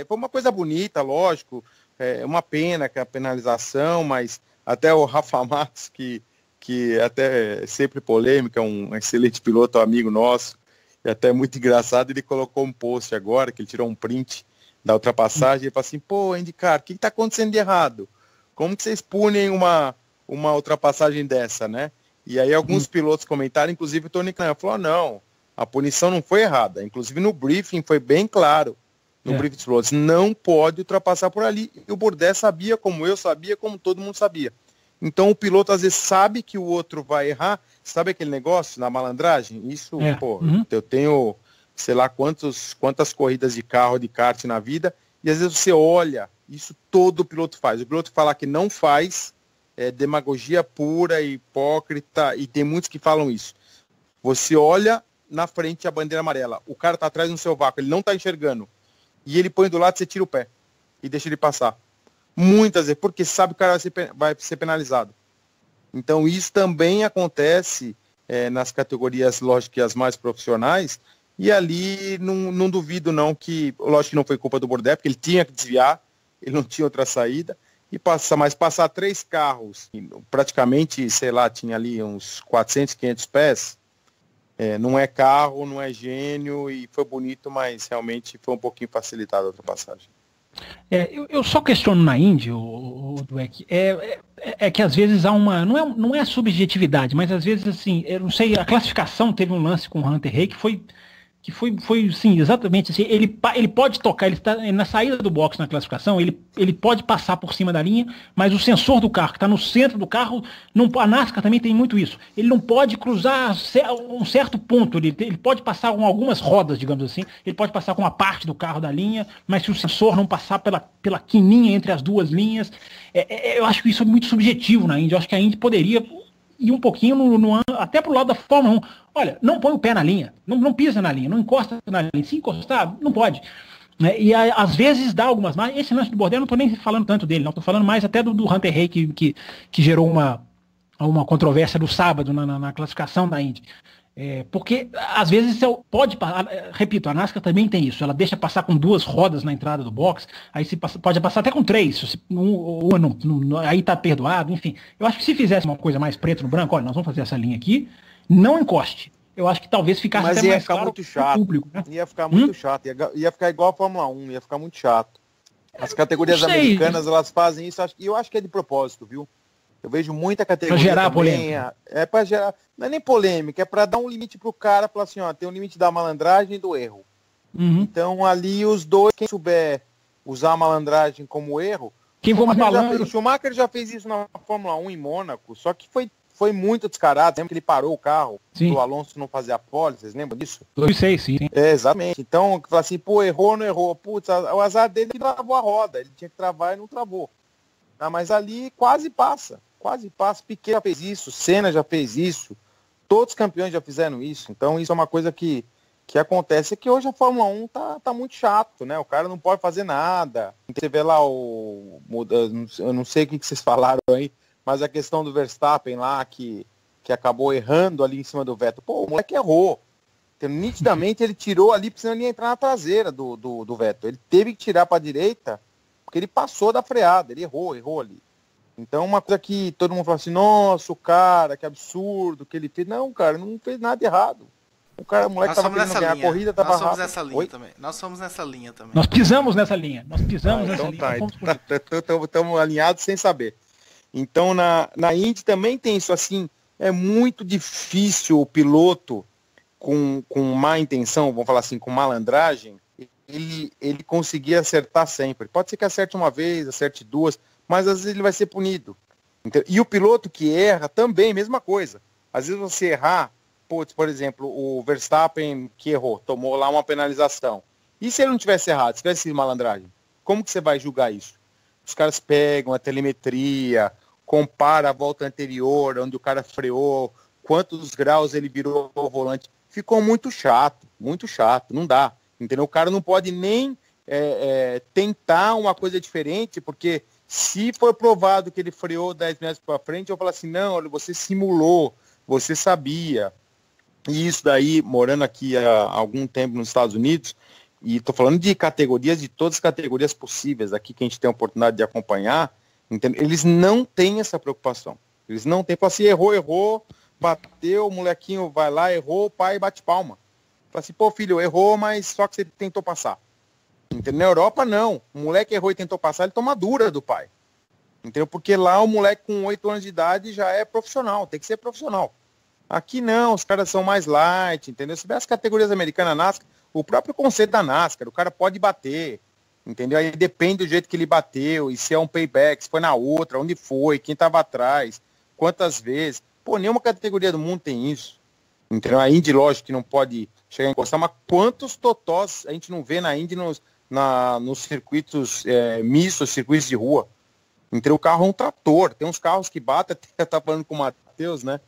Foi uma coisa bonita, lógico, é uma pena que a penalização, mas até o Rafa Matos, que até é sempre polêmica, um excelente piloto, amigo nosso, e até muito engraçado, ele colocou um post agora, que ele tirou um print da ultrapassagem, e falou assim, pô, IndyCar, o que está acontecendo de errado? Como que vocês punem uma ultrapassagem dessa, né? E aí alguns pilotos comentaram, inclusive o Tony Kanaan falou, não, a punição não foi errada, inclusive no briefing foi bem claro, no briefing dos pilotos, não pode ultrapassar por ali, e o Bourdais sabia, como eu sabia, como todo mundo sabia. Então o piloto às vezes sabe que o outro vai errar, sabe aquele negócio na malandragem? Isso, eu tenho, sei lá quantas corridas de carro, de kart na vida, e às vezes você olha, isso todo piloto faz. O piloto falar que não faz, é demagogia pura, hipócrita, e tem muitos que falam isso. Você olha na frente a bandeira amarela, o cara tá atrás no seu vácuo, ele não tá enxergando, e ele põe do lado, você tira o pé, e deixa ele passar. Muitas vezes, porque sabe que o cara vai ser penalizado. Então isso também acontece nas categorias, lógico que as mais profissionais, e ali não duvido não que, lógico que não foi culpa do Bourdais, porque ele tinha que desviar, ele não tinha outra saída, mas passar 3 carros, praticamente, sei lá, tinha ali uns 400, 500 pés, não é carro, não é gênio, e foi bonito, mas realmente foi um pouquinho facilitada a ultrapassagem. Eu só questiono na Indy, o Dweck, que às vezes há uma, não é subjetividade, mas às vezes assim, eu não sei, a classificação teve um lance com o Hunter Hay que foi sim, exatamente assim, ele pode tocar, ele está na saída do box na classificação, ele pode passar por cima da linha, mas o sensor do carro, que está no centro do carro, a NASCAR também tem muito isso, ele não pode cruzar um certo ponto, ele pode passar com algumas rodas, digamos assim, ele pode passar com uma parte do carro da linha, mas se o sensor não passar pela quininha entre as duas linhas, eu acho que isso é muito subjetivo na Indy, eu acho que a Indy poderia ir um pouquinho até pro lado da Fórmula 1. Olha, não põe o pé na linha, não pisa na linha, não encosta na linha. Se encostar, não pode. E às vezes dá algumas margens. Esse lance do Bourdais, eu não estou nem falando tanto dele, não. Estou falando mais até do Hunter Hay, que gerou uma controvérsia do sábado na classificação da Indy. Porque às vezes você pode, repito, a NASCAR também tem isso, ela deixa passar com 2 rodas na entrada do box, aí você pode passar até com 3, aí tá perdoado, enfim. Eu acho que se fizesse uma coisa mais preto no branco, olha, nós vamos fazer essa linha aqui, não encoste. Eu acho que talvez ficasse até mais claro muito chato, público, né? Ia ficar muito chato, ia ficar igual a Fórmula 1, ia ficar muito chato. As categorias americanas, elas fazem isso, e eu acho que é de propósito, viu? Eu vejo muita categoria pra gerar também, polêmica. Pra gerar, não é nem polêmica, é pra dar um limite pro cara, falar assim, ó, tem um limite da malandragem e do erro. Então ali os dois, quem souber usar a malandragem como erro, quem for mais malandro. O Schumacher já fez isso na Fórmula 1 em Mônaco, só que foi muito descarado, lembra que ele parou o carro do Alonso não fazer a pole, vocês lembram disso? 2006, sim. Exatamente, então, fala assim, pô, errou, não errou, putz, o azar dele que travou a roda, ele tinha que travar e não travou. Mas ali quase passa, Piquet já fez isso, Senna já fez isso, todos os campeões já fizeram isso, então isso é uma coisa que que acontece é que hoje a Fórmula 1 tá muito chato, né? O cara não pode fazer nada. Você vê lá eu não sei o que vocês falaram aí, mas a questão do Verstappen lá, que acabou errando ali em cima do Vettel. Pô, o moleque errou. Então, nitidamente ele tirou ali, precisando entrar na traseira do Vettel. Ele teve que tirar para a direita, porque ele passou da freada, ele errou ali. Então, uma coisa que todo mundo fala assim, nossa, o cara, que absurdo que ele fez. Não, cara, não fez nada errado. O moleque tava querendo ganhar a corrida, tava rápido. Nós somos nessa linha também. Nós pisamos nessa linha. Estamos alinhados sem saber. Então, na Indy também tem isso, assim, é muito difícil o piloto com má intenção, vamos falar assim, com malandragem, ele conseguir acertar sempre. Pode ser que acerte uma vez, acerte duas, mas às vezes ele vai ser punido. E o piloto que erra também, mesma coisa. Às vezes você errar, por exemplo, o Verstappen que errou, tomou lá uma penalização. E se ele não tivesse errado, se tivesse sido malandragem? Como que você vai julgar isso? Os caras pegam a telemetria, compara a volta anterior, onde o cara freou, quantos graus ele virou o volante. Ficou muito chato, não dá. Entendeu? O cara não pode nem tentar uma coisa diferente, porque se for provado que ele freou 10 metros para frente, eu vou falar assim, não, olha, você simulou, você sabia. E isso daí, morando aqui há algum tempo nos Estados Unidos, e estou falando de categorias, de todas as categorias possíveis aqui que a gente tem a oportunidade de acompanhar, entendeu? Eles não têm essa preocupação. Eles não têm, fala assim, errou, bateu, o molequinho vai lá, errou, o pai bate palma. Fala assim, pô filho, errou, mas só que você tentou passar. Entendeu? Na Europa não, o moleque errou e tentou passar, ele toma dura do pai. Entendeu? Porque lá o moleque com 8 anos de idade já é profissional, tem que ser profissional. Aqui não, os caras são mais light, entendeu? Se vê as categorias americanas NASCAR, o próprio conceito da NASCAR, o cara pode bater, entendeu? Aí depende do jeito que ele bateu, e se é um payback, se foi na outra, onde foi, quem estava atrás, quantas vezes. Pô, nenhuma categoria do mundo tem isso. Entendeu? A Indy, lógico que não pode chegar a encostar, mas quantos totós a gente não vê na Indy nos circuitos mistos, circuitos de rua? Entendeu? O carro é um trator, tem uns carros que batem, até tá falando com o Matheus, né?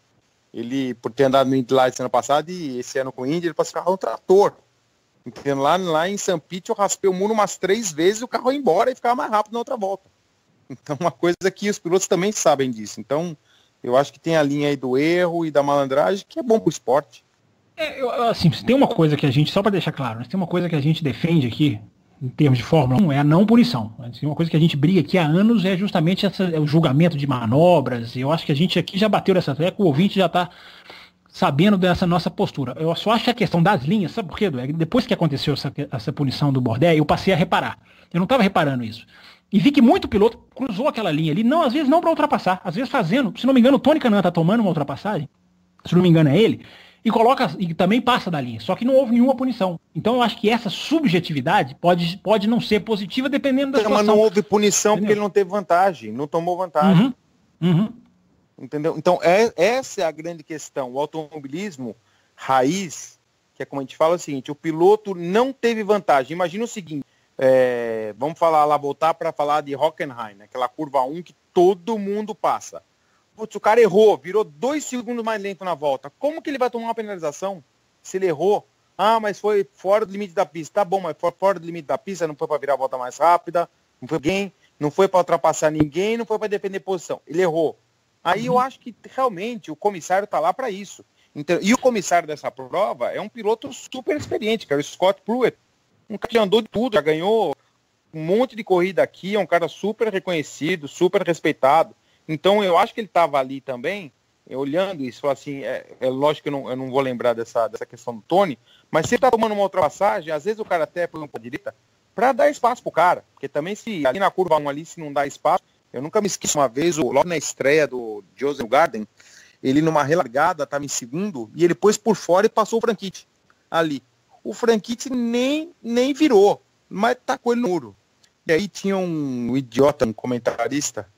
Ele, por ter andado no Indy Lights ano passado e esse ano com o Indy, ele passou o carro é um trator. Entendeu? Lá em St. Pete eu raspei o muro umas 3 vezes e o carro ia embora e ficava mais rápido na outra volta. Então, uma coisa que os pilotos também sabem disso. Então, eu acho que tem a linha aí do erro e da malandragem que é bom pro esporte. Assim, se tem uma coisa que a gente, só para deixar claro, se tem uma coisa que a gente defende aqui, em termos de Fórmula 1, é a não punição. Assim, uma coisa que a gente briga aqui há anos é justamente o julgamento de manobras. Eu acho que a gente aqui já bateu nessa tecla, o ouvinte já está sabendo dessa nossa postura. Eu só acho que a questão das linhas, sabe por quê, Dueg? Depois que aconteceu essa punição do Bourdais, eu passei a reparar. Eu não estava reparando isso. E vi que muito piloto cruzou aquela linha ali, às vezes não para ultrapassar, às vezes fazendo, se não me engano, o Tony Kanaan está tomando uma ultrapassagem, se não me engano é ele, e também passa da linha, só que não houve nenhuma punição. Então eu acho que essa subjetividade pode não ser positiva dependendo da situação. Mas não houve punição, entendeu? Porque ele não teve vantagem, não tomou vantagem. Entendeu? Então essa é a grande questão. O automobilismo raiz, que é como a gente fala, é o seguinte, o piloto não teve vantagem. Imagina o seguinte, vamos voltar para falar de Hockenheim, né? Aquela curva 1 que todo mundo passa. Putz, o cara errou, virou 2 segundos mais lento na volta. Como que ele vai tomar uma penalização se ele errou? Ah, mas foi fora do limite da pista. Tá bom, mas fora do limite da pista, não foi para virar a volta mais rápida, não foi para ultrapassar ninguém, não foi para defender posição. Ele errou. Aí eu acho que realmente o comissário tá lá para isso. Então, e o comissário dessa prova é um piloto super experiente, que é o Scott Pruitt. Um cara que já andou de tudo, já ganhou um monte de corrida aqui, é um cara super reconhecido, super respeitado. Então eu acho que ele estava ali também, olhando isso, assim, lógico que eu não vou lembrar dessa questão do Tony, mas se ele tá tomando uma ultrapassagem, às vezes o cara até põe para a direita, para dar espaço pro cara, porque também se ali na curva 1 ali, se não dá espaço, eu nunca me esqueço uma vez, logo na estreia do Joseph Garden, ele numa relargada estava em segundo, e ele pôs por fora e passou o Franchitti ali. O Franchitti nem virou, mas tacou ele no muro. E aí tinha um idiota, um comentarista,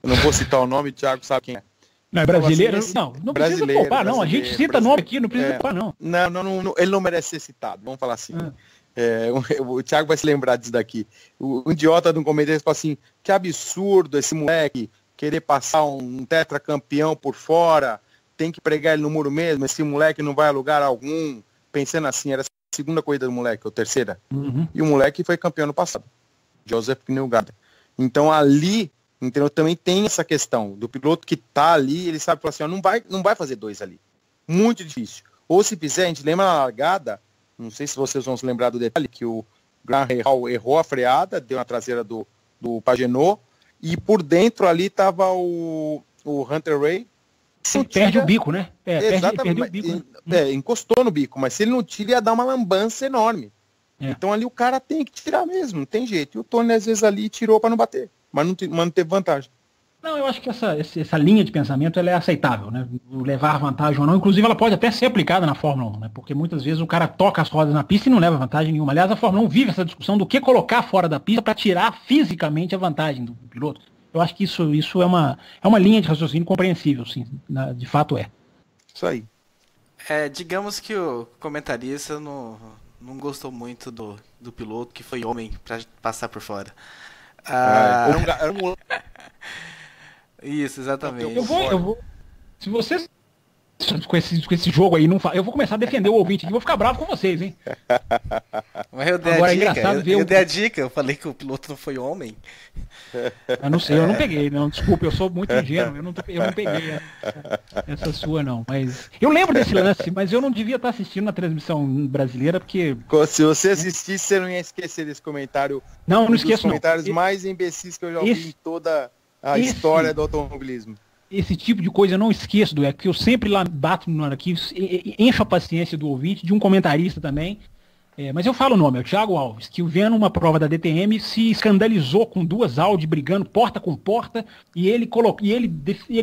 eu não vou citar o nome, o Thiago sabe quem é. Não é brasileiro? Assim, não precisa poupar, não. A gente cita nome aqui, não precisa poupar, não. Não, ele não merece ser citado, vamos falar assim. O Thiago vai se lembrar disso daqui. O idiota de um comentarista falou assim, que absurdo esse moleque querer passar um tetracampeão por fora, tem que pregar ele no muro mesmo, esse moleque não vai a lugar algum, pensando assim, era segunda corrida do moleque, ou terceira. E o moleque foi campeão no passado. Joseph Newgarden. Então ali, entendeu? Também tem essa questão do piloto que tá ali, ele sabe assim, ó, não vai fazer 2 ali. Muito difícil. Ou se fizer, a gente lembra na largada, não sei se vocês vão se lembrar do detalhe, que o Graham Hall errou a freada, deu na traseira do Pagenot, e por dentro ali tava o Hunter Ray. Perde o bico, né? Exatamente. Perdeu o bico, né? Encostou no bico, mas se ele não tira, ia dar uma lambança enorme. Então ali o cara tem que tirar mesmo, não tem jeito. E o Tony às vezes ali tirou para não bater, mas não teve vantagem. Não, eu acho que essa linha de pensamento ela é aceitável, né? Levar vantagem ou não. Inclusive ela pode até ser aplicada na Fórmula 1, né? Porque muitas vezes o cara toca as rodas na pista e não leva vantagem nenhuma. Aliás, a Fórmula 1 vive essa discussão do que colocar fora da pista para tirar fisicamente a vantagem do piloto. Eu acho que isso é uma linha de raciocínio compreensível, sim. De fato é. Isso aí. Digamos que o comentarista não gostou muito do piloto que foi homem para passar por fora. Era um... Isso, exatamente. Eu vou. Se vocês com esse jogo aí não eu vou começar a defender o ouvinte aqui, vou ficar bravo com vocês, hein? Mas eu dei a dica. Eu dei a dica, eu falei que o piloto não foi homem. Eu não sei, eu não peguei, não. Desculpa, eu sou muito ingênuo, eu não peguei essa sua, não. Mas eu lembro desse lance, mas eu não devia estar assistindo na transmissão brasileira, porque... Se você assistisse, você não ia esquecer desse comentário. Não esqueço, não. Um dos comentários mais imbecis que eu já ouvi em toda a história do automobilismo. Esse tipo de coisa eu não esqueço, porque eu sempre lá bato no aqui, encho a paciência do ouvinte, de um comentarista também. Mas eu falo o nome, é o Thiago Alves, que vendo uma prova da DTM se escandalizou com 2 Audi brigando porta com porta, e ele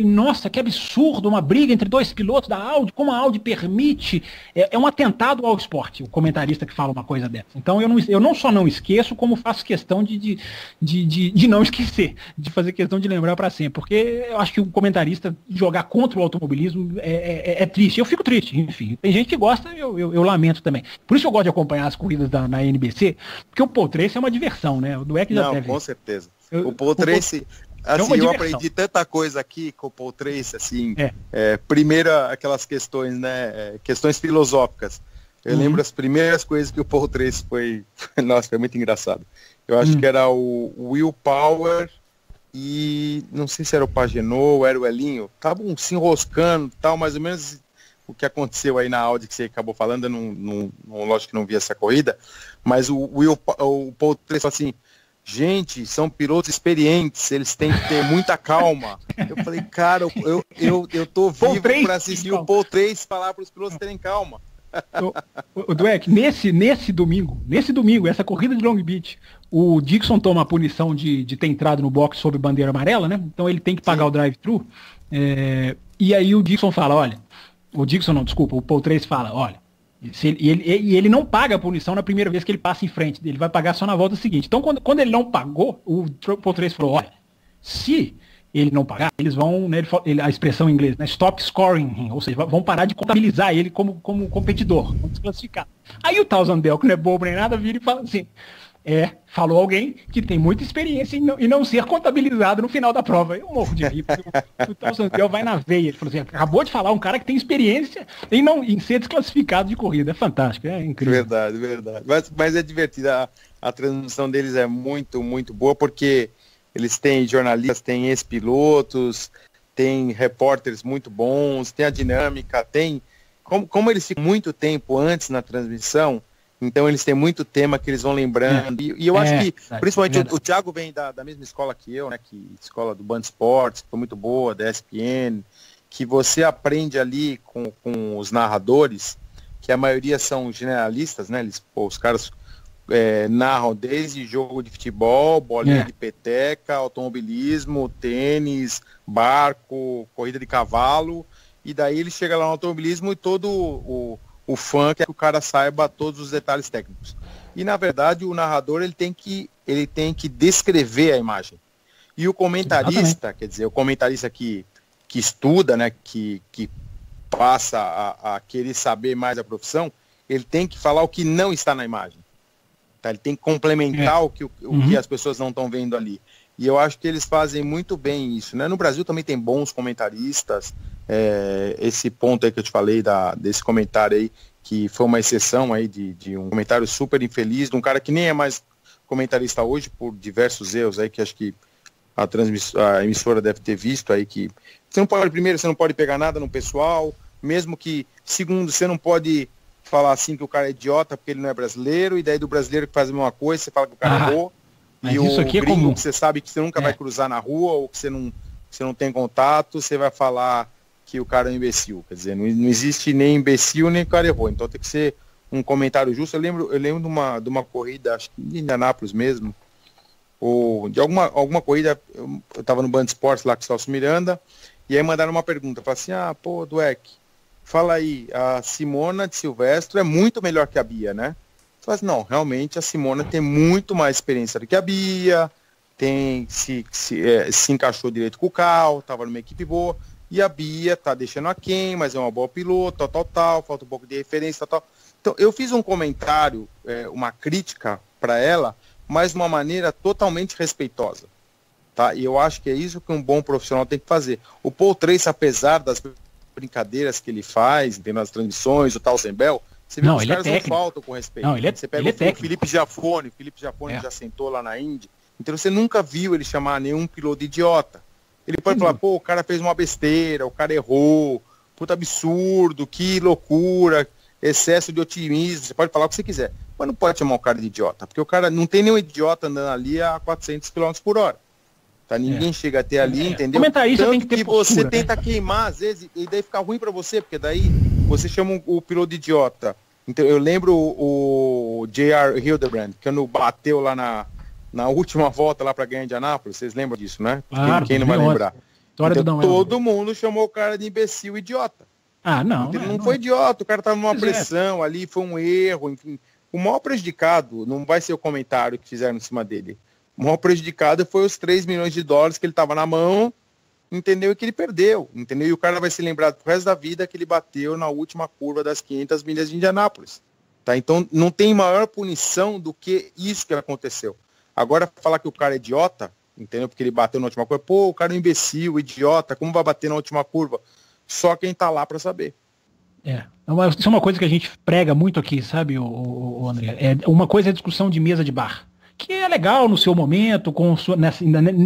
nossa, que absurdo, uma briga entre 2 pilotos da Audi, como a Audi permite, é um atentado ao esporte, o comentarista que fala uma coisa dessa. Então eu não só não esqueço, como faço questão de não esquecer, de fazer questão de lembrar para sempre, porque eu acho que o comentarista jogar contra o automobilismo é triste, eu fico triste, enfim, tem gente que gosta, eu lamento também. Por isso eu gosto de acompanhar as corridas na NBC, porque o Pole Trace é uma diversão, né? O Dweck já deve... com certeza. O Pole Trace, assim, eu aprendi tanta coisa aqui com o Pole Trace, assim, primeiro aquelas questões, né, questões filosóficas. Eu lembro as primeiras coisas que o Pole Trace foi, nossa, foi muito engraçado. Eu acho que era o Will Power e não sei se era o Pagenot ou era o Elinho, estavam se enroscando, tal, mais ou menos o que aconteceu aí na Audi que você acabou falando. Eu lógico que não vi essa corrida, mas o Paul Tracy falou assim, gente, são pilotos experientes, eles têm que ter muita calma. Eu falei, cara, eu tô vivo para assistir o Paul Tracy falar para os pilotos terem calma. O Dweck, nesse domingo, essa corrida de Long Beach, o Dixon toma a punição de ter entrado no box sob bandeira amarela, né? Então ele tem que pagar o drive-thru. E aí o Dixon fala, o Paul Tracy fala, olha, ele não paga a punição na primeira vez que ele passa em frente, ele vai pagar só na volta seguinte. Então quando ele não pagou, o Paul Tracy falou, olha, se ele não pagar, eles vão, né, a expressão em inglês, né, stop scoring, ou seja, vão parar de contabilizar ele como competidor, vão desclassificar. Aí o Townsend Bell, que não é bobo nem nada, vira e fala assim, falou alguém que tem muita experiência em não ser contabilizado no final da prova. Eu morro de rir, porque o Townsend Bell vai na veia. Ele falou assim, acabou de falar um cara que tem experiência em ser desclassificado de corrida. É fantástico, é incrível. Verdade. Mas é divertido. A transmissão deles é muito, muito boa, porque eles têm jornalistas, têm ex-pilotos, têm repórteres muito bons, tem a dinâmica, tem... Como eles ficam muito tempo antes na transmissão, então eles têm muito tema que eles vão lembrando. E eu acho que, principalmente, o Thiago vem da mesma escola que eu, né? Que escola do Band Esportes, que foi muito boa, da ESPN, que você aprende ali com os narradores, que a maioria são generalistas, né? Os caras narram desde jogo de futebol, bolinha de peteca, automobilismo, tênis, barco, corrida de cavalo, e daí ele chega lá no automobilismo e todo o fã quer que o cara saiba todos os detalhes técnicos. E na verdade o narrador ele tem que descrever a imagem. E o comentarista, quer dizer, o comentarista que estuda, né, que passa a querer saber mais a profissão, ele tem que falar o que não está na imagem. Tá? Ele tem que complementar o que as pessoas não estão vendo ali. E eu acho que eles fazem muito bem isso, né? No Brasil também tem bons comentaristas. Esse ponto aí que eu te falei, desse comentário aí, que foi uma exceção aí de um comentário super infeliz, de um cara que nem é mais comentarista hoje, por diversos erros aí, que acho que a emissora deve ter visto aí, que você não pode pegar nada no pessoal, mesmo que, segundo, você não pode falar assim que o cara é idiota porque ele não é brasileiro, e daí do brasileiro que faz a mesma coisa, você fala que o cara errou, mas e isso o aqui é gringo comum. que você sabe que você nunca vai cruzar na rua, ou que você não tem contato, você vai falar que o cara é um imbecil. Quer dizer, não existe nem imbecil, nem o cara errou. Então tem que ser um comentário justo. Eu lembro de uma corrida, acho que de Indianápolis mesmo, ou de alguma corrida, eu estava no Band Esportes lá com o Celso Miranda, e aí mandaram uma pergunta, falaram assim, pô, Dweck, fala aí, a Simona de Silvestre é muito melhor que a Bia, né? Eu falei assim, não, realmente a Simona tem muito mais experiência do que a Bia, se encaixou direito com o carro, estava numa equipe boa, e a Bia tá deixando aquém, mas é uma boa piloto, tal, falta um pouco de referência, tal. Então, eu fiz um comentário, uma crítica para ela, mas de uma maneira totalmente respeitosa, tá? E eu acho que é isso que um bom profissional tem que fazer. O Paul Tracy, apesar das brincadeiras que ele faz, entendeu, nas transmissões, o Townsend-Bell, você vê que os caras não faltam com respeito. Não, você pega o Felipe Giafone, já sentou lá na Indy, então você nunca viu ele chamar nenhum piloto de idiota. Ele pode falar, pô, o cara fez uma besteira, o cara errou, puta absurdo, que loucura, excesso de otimismo, você pode falar o que você quiser, mas não pode chamar o cara de idiota, porque o cara não tem nenhum idiota andando ali a 400 km por hora. Tá? Ninguém chega até ali, entendeu? Comentarista Tanto tem que ter postura, você tenta queimar, às vezes, e daí fica ruim pra você, porque daí você chama o piloto de idiota. Então, eu lembro o J.R. Hildebrand, quando bateu lá na última volta lá para ganhar Indianápolis, vocês lembram disso, né? Claro, quem não vai lembrar? Então, todo mundo chamou o cara de imbecil idiota. Não. Ele não foi idiota, o cara tava numa pressão ali, foi um erro, enfim. O maior prejudicado não vai ser o comentário que fizeram em cima dele. O maior prejudicado foi os 3 milhões de dólares que ele tava na mão, entendeu? E que ele perdeu, entendeu? E o cara vai ser lembrado pro resto da vida que ele bateu na última curva das 500 milhas de Indianápolis. Tá? Então, não tem maior punição do que isso que aconteceu. Agora, falar que o cara é idiota, entendeu? Porque ele bateu na última curva. Pô, o cara é um imbecil, idiota, como vai bater na última curva? Só quem tá lá para saber. Isso é uma coisa que a gente prega muito aqui, sabe, o André? Uma coisa é a discussão de mesa de bar, que é legal no seu momento,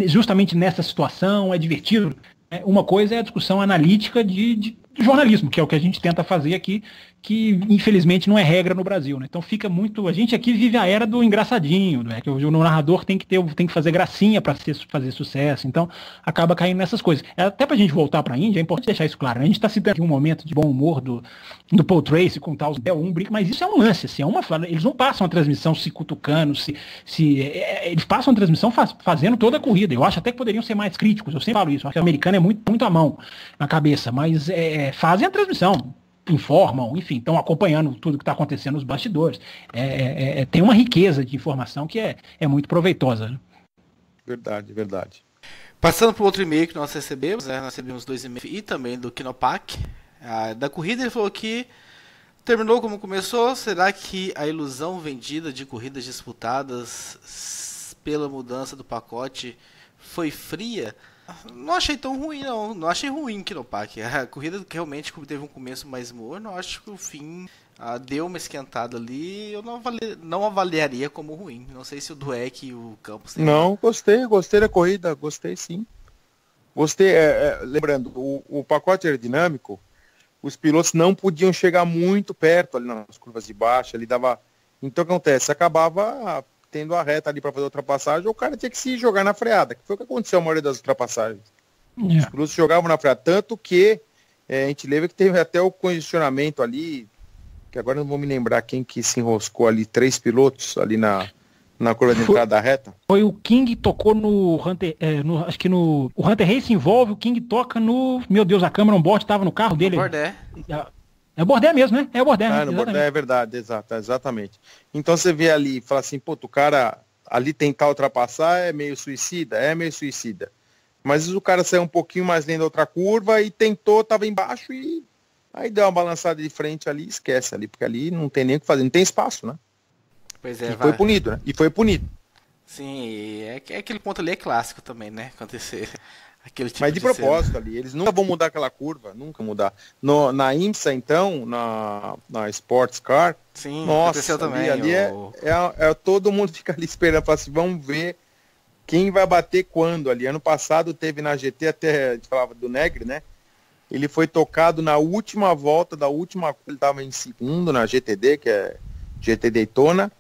justamente nessa situação, é divertido. Uma coisa é a discussão analítica de jornalismo, que é o que a gente tenta fazer aqui, que infelizmente não é regra no Brasil, né? Então fica muito. A gente aqui vive a era do engraçadinho, né? Que o narrador tem que fazer gracinha para fazer sucesso, então acaba caindo nessas coisas. Até pra gente voltar pra Índia, é importante deixar isso claro, né? A gente tá citando aqui um momento de bom humor do Paul Tracy com o Townsend, mas isso é um lance, assim, eles não passam a transmissão se cutucando, eles passam a transmissão fazendo toda a corrida. Eu acho até que poderiam ser mais críticos, eu sempre falo isso, eu acho que o americano é muito à mão na cabeça, mas fazem a transmissão, informam, enfim, estão acompanhando tudo que está acontecendo nos bastidores. Tem uma riqueza de informação que é muito proveitosa. Né? Verdade. Passando para o outro e-mail que nós recebemos, nós recebemos 2 e-mails e também do Kinopak. Da corrida ele falou que terminou como começou. Será que a ilusão vendida de corridas disputadas pela mudança do pacote foi fria? Não achei tão ruim, não achei ruim Kinopak. A corrida realmente teve um começo mais morno. Acho que o fim deu uma esquentada ali. Eu não avaliaria como ruim. Não sei se o Dweck e o Campos tem. Não, gostei da corrida, gostei sim. Gostei, lembrando, o pacote aerodinâmico, os pilotos não podiam chegar muito perto ali nas curvas de baixo, ali dava. Então o que acontece? Acabava tendo a reta ali para fazer a ultrapassagem, ou o cara tinha que se jogar na freada, que foi o que aconteceu a maioria das ultrapassagens. Os pilotos jogavam na freada, tanto que a gente lembra que teve até o congestionamento ali, que agora não vou me lembrar quem que se enroscou ali, 3 pilotos ali na curva de entrada da reta. Foi o King tocou no Hunter, acho que o Hunter Race se envolve, o King toca no, meu Deus, a Cameron Bot estava no carro dele. É o Bourdais mesmo, né? É o Bourdais. No Bourdais é verdade, exatamente. Então você vê ali, fala assim, pô, o cara ali tentar ultrapassar é meio suicida. Mas o cara saiu um pouquinho mais lento da outra curva e tentou, tava embaixo e aí deu uma balançada de frente ali, esquece ali, porque ali não tem nem o que fazer, não tem espaço, né? Pois é, foi punido, né? E foi punido. Sim, aquele ponto ali é clássico também, né? Acontecer. Aquele tipo Mas de propósito ali, eles nunca vão mudar aquela curva, nunca mudar. Na IMSA, então, na Sports Car, sim, nossa, também, ali todo mundo fica ali esperando, fala assim, vamos ver quem vai bater quando ali. Ano passado teve na GT, até a gente falava do Negri, né? Ele foi tocado na última volta da última, ele estava em segundo na GTD, que é GT Daytona,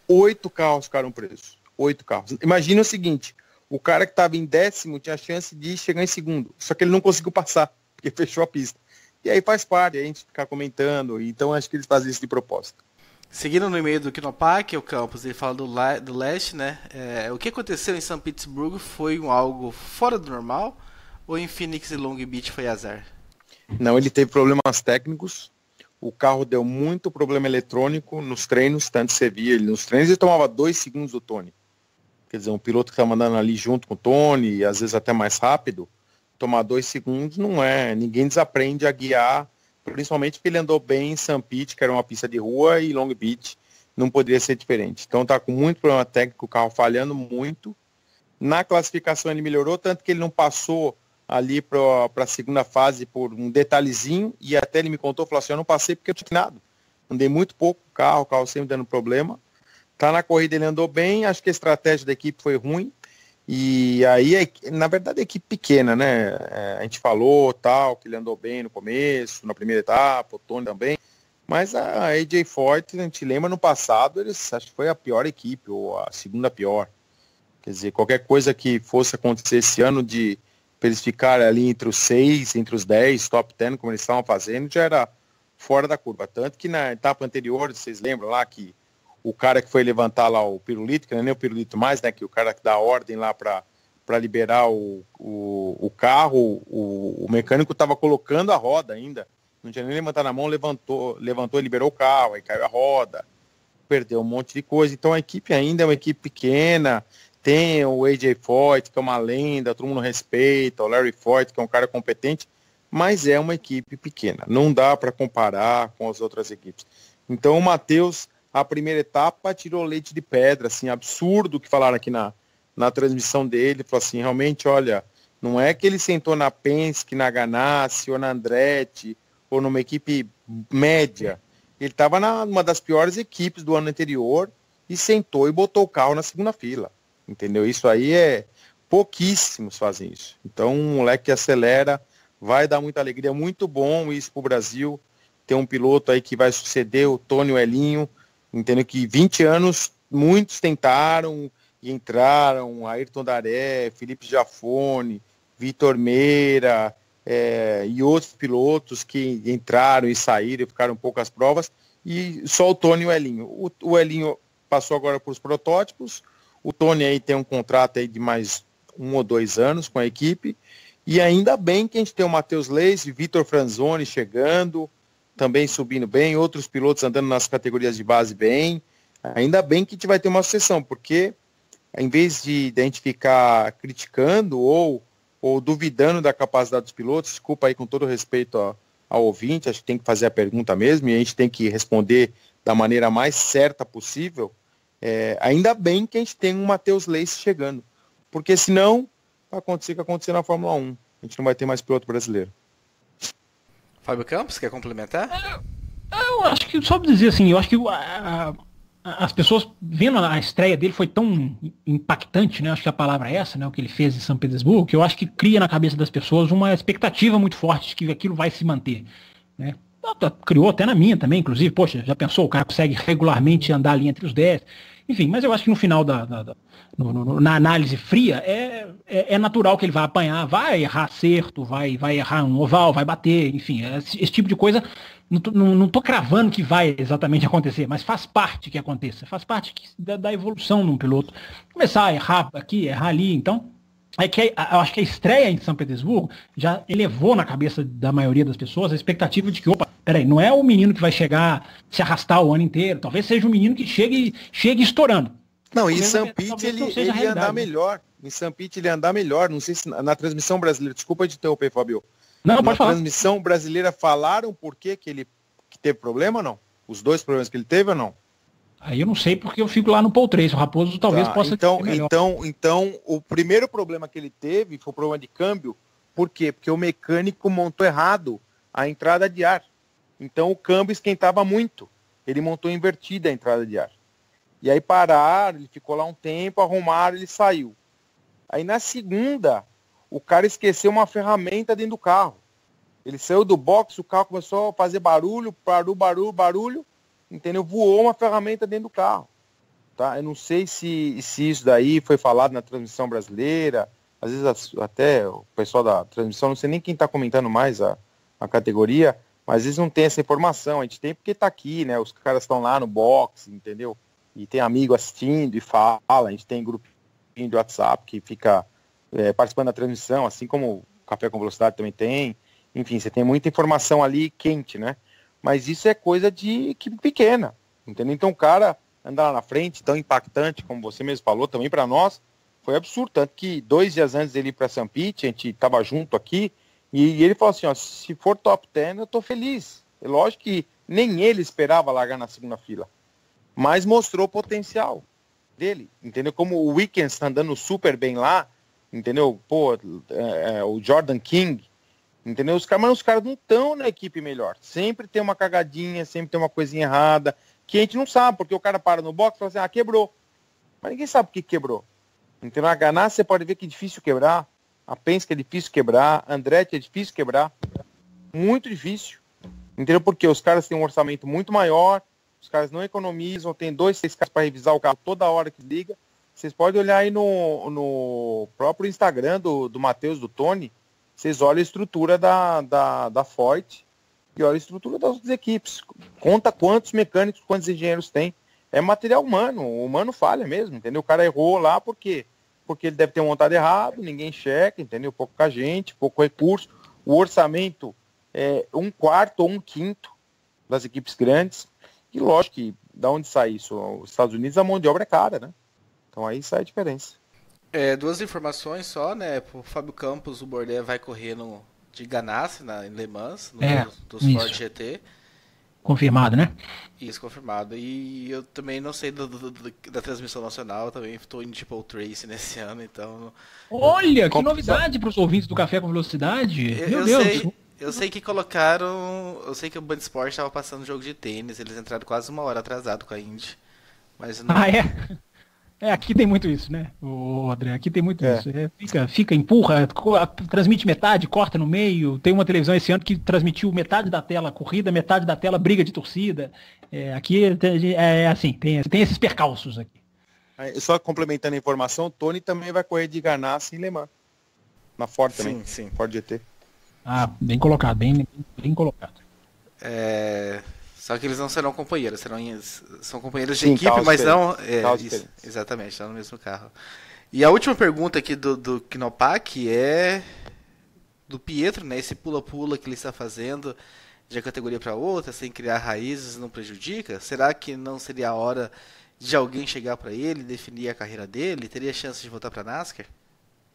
8 carros ficaram presos, 8 carros. Imagina o seguinte, o cara que estava em 10º tinha a chance de chegar em segundo, só que ele não conseguiu passar, porque fechou a pista. E aí faz parte, a gente ficar comentando, então acho que eles fazem isso de propósito. Seguindo no e-mail do Kinopak, o Campos, ele fala do leste, né? O que aconteceu em São Petersburgo foi algo fora do normal, ou em Phoenix e Long Beach foi azar? Não, ele teve problemas técnicos, o carro deu muito problema eletrônico nos treinos, tanto você via ele nos treinos, ele tomava 2 segundos do Tony. Quer dizer, um piloto que está mandando ali junto com o Tony, e às vezes até mais rápido, tomar 2 segundos não é. Ninguém desaprende a guiar, principalmente porque ele andou bem em St. Pete, que era uma pista de rua, e Long Beach não poderia ser diferente. Então está com muito problema técnico, o carro falhando muito. Na classificação ele melhorou, tanto que ele não passou ali para a segunda fase por um detalhezinho, e até ele me contou, falou assim, eu não passei porque eu tinha nada. Andei muito pouco o carro sempre dando problema. Tá na corrida, ele andou bem, acho que a estratégia da equipe foi ruim, e aí, na verdade, a equipe pequena, né, a gente falou, tal, que ele andou bem no começo, na primeira etapa, o Tony também, mas a AJ Foyt, a gente lembra no passado, acho que foi a pior equipe, ou a segunda pior, quer dizer, qualquer coisa que fosse acontecer esse ano para eles ficarem ali entre os 6, entre os 10, top 10, como eles estavam fazendo, já era fora da curva, tanto que na etapa anterior, vocês lembram lá que o cara que foi levantar lá o pirulito, que não é nem o pirulito mais, né? Que o cara que dá a ordem lá para liberar o carro, o mecânico estava colocando a roda ainda. Não tinha nem levantar na mão, levantou e liberou o carro, aí caiu a roda, perdeu um monte de coisa. Então a equipe ainda é uma equipe pequena, tem o AJ Foyt, que é uma lenda, todo mundo respeita, o Larry Foyt, que é um cara competente, mas é uma equipe pequena. Não dá para comparar com as outras equipes. Então o Matheus, a primeira etapa, tirou leite de pedra, assim, absurdo que falaram aqui na transmissão dele, falou assim, realmente, olha, não é que ele sentou na Penske, na Ganassi, ou na Andretti, ou numa equipe média, ele estava numa das piores equipes do ano anterior, e sentou e botou o carro na segunda fila, entendeu? Isso aí pouquíssimos fazem isso, então um moleque que acelera, vai dar muita alegria, muito bom isso pro Brasil, ter um piloto aí que vai suceder o Tony Elinho, entendeu? Que 20 anos, muitos tentaram e entraram, Ayrton Daré, Felipe Jafone, Vitor Meira, e outros pilotos que entraram e saíram e ficaram poucas provas, e só o Tony e o Elinho. O Elinho passou agora para os protótipos, o Tony aí tem um contrato aí de mais 1 ou 2 anos com a equipe, e ainda bem que a gente tem o Matheus Leis, Vitor Franzoni chegando, também subindo bem, outros pilotos andando nas categorias de base bem, ainda bem que a gente vai ter uma sucessão, porque em vez de a gente ficar criticando ou duvidando da capacidade dos pilotos, desculpa aí com todo respeito ao ouvinte, acho que tem que fazer a pergunta mesmo, e a gente tem que responder da maneira mais certa possível, ainda bem que a gente tem um Matheus Leis chegando, porque senão vai acontecer o que aconteceu na Fórmula 1, a gente não vai ter mais piloto brasileiro. Fábio Campos, quer complementar? Eu acho que, só dizer assim, eu acho que as pessoas vendo a estreia dele foi tão impactante, né? Acho que a palavra é essa, né? O que ele fez em São Petersburgo, que eu acho que cria na cabeça das pessoas uma expectativa muito forte de que aquilo vai se manter, né? Criou até na minha também, inclusive, poxa, já pensou, o cara consegue regularmente andar ali entre os 10, enfim, mas eu acho que no final na análise fria é natural que ele vai apanhar, vai errar acerto, vai errar um oval, vai bater, enfim, esse tipo de coisa, não tô cravando que vai exatamente acontecer, mas faz parte que aconteça, faz parte da evolução de um piloto, começar a errar aqui, errar ali, então eu acho que a estreia em São Petersburgo já elevou na cabeça da maioria das pessoas a expectativa de que, opa, peraí, não é o menino que vai chegar, se arrastar o ano inteiro, talvez seja um menino que chegue estourando. Não, e em St. Pete ele ia andar melhor. Em St. Pete ele ia andar melhor. Não sei se na transmissão brasileira, desculpa de interromper, Fabio. Não, pode falar. Na transmissão brasileira falaram por que ele teve problema ou não? Os 2 problemas que ele teve ou não? Aí eu não sei porque eu fico lá no Pole 3. O Raposo talvez possa então, ser melhor. Então, o primeiro problema que ele teve foi o problema de câmbio. Por quê? Porque o mecânico montou errado a entrada de ar. Então o câmbio esquentava muito. Ele montou invertida a entrada de ar. E aí pararam, ele ficou lá um tempo, arrumaram, ele saiu. Aí na segunda, o cara esqueceu uma ferramenta dentro do carro. Ele saiu do box, o carro começou a fazer barulho, barulho, entendeu? Voou uma ferramenta dentro do carro. Tá? Eu não sei se isso daí foi falado na transmissão brasileira, às vezes até o pessoal da transmissão, não sei nem quem está comentando mais a categoria, mas às vezes não tem essa informação. A gente tem porque está aqui, né? Os caras estão lá no box, entendeu? E tem amigo assistindo e fala, a gente tem grupinho de WhatsApp que fica participando da transmissão, assim como o Café com Velocidade também tem. Enfim, você tem muita informação ali quente, né? Mas isso é coisa de equipe pequena, entendeu? Então o cara andar lá na frente, tão impactante, como você mesmo falou, também para nós, foi absurdo. Tanto que 2 dias antes dele ir para St. Pete, a gente estava junto aqui, e ele falou assim, ó, se for top 10, eu tô feliz. É lógico que nem ele esperava largar na segunda fila, mas mostrou o potencial dele, entendeu? Como o Wickens está andando super bem lá, entendeu? Pô, o Jordan King, entendeu? Mas os caras não estão na equipe melhor. Sempre tem uma cagadinha, sempre tem uma coisinha errada, que a gente não sabe, porque o cara para no box e fala assim, quebrou. Mas ninguém sabe o que quebrou. Entendeu? A Ganassi você pode ver que é difícil quebrar, a Penske é difícil quebrar, a Andretti é difícil quebrar, muito difícil. Entendeu? Porque os caras têm um orçamento muito maior, os caras não economizam, tem 2, 3 caras para revisar o carro toda hora que liga. Vocês podem olhar aí no próprio Instagram do Matheus, do Tony, vocês olham a estrutura da Ford e olham a estrutura das outras equipes. Conta quantos mecânicos, quantos engenheiros tem. É material humano, o humano falha mesmo, entendeu? O cara errou lá porque ele deve ter montado errado, ninguém checa, entendeu? Pouca gente, pouco recurso. O orçamento é 1/4 ou 1/5 das equipes grandes. E lógico que, da onde sai isso? Os Estados Unidos, a mão de obra é cara, né? Então aí sai a diferença. 2 informações só, né? O Fábio Campos, o Bourdais vai correr de Ganassi em Le Mans, dos Ford GT. Confirmado, né? Isso, confirmado. E eu também não sei da transmissão nacional, também estou em Pole Trace nesse ano, então... Olha, que novidade para os ouvintes do Café com Velocidade. Meu Deus. Eu sei que colocaram... Eu sei que o Band Sport estava passando jogo de tênis, eles entraram quase 1 hora atrasado com a Indy. Mas não... Aqui tem muito isso, né, André? Aqui tem muito isso. Fica, empurra, transmite metade, corta no meio. Tem uma televisão esse ano que transmitiu metade da tela corrida, metade da tela briga de torcida. Aqui é assim, tem esses percalços aqui. Só complementando a informação, o Tony também vai correr de Ganassi em Le Mans. Na Ford também. Sim. Ford GT. Bem colocado, bem colocado. Só que eles não serão companheiros, são companheiros de equipe, mas não... Isso, exatamente, estão no mesmo carro. E a última pergunta aqui do Knopak é do Pietro, né? Esse pula-pula que ele está fazendo de uma categoria para outra, sem criar raízes, não prejudica? Será que não seria a hora de alguém chegar para ele, definir a carreira dele? Teria chance de voltar para a NASCAR?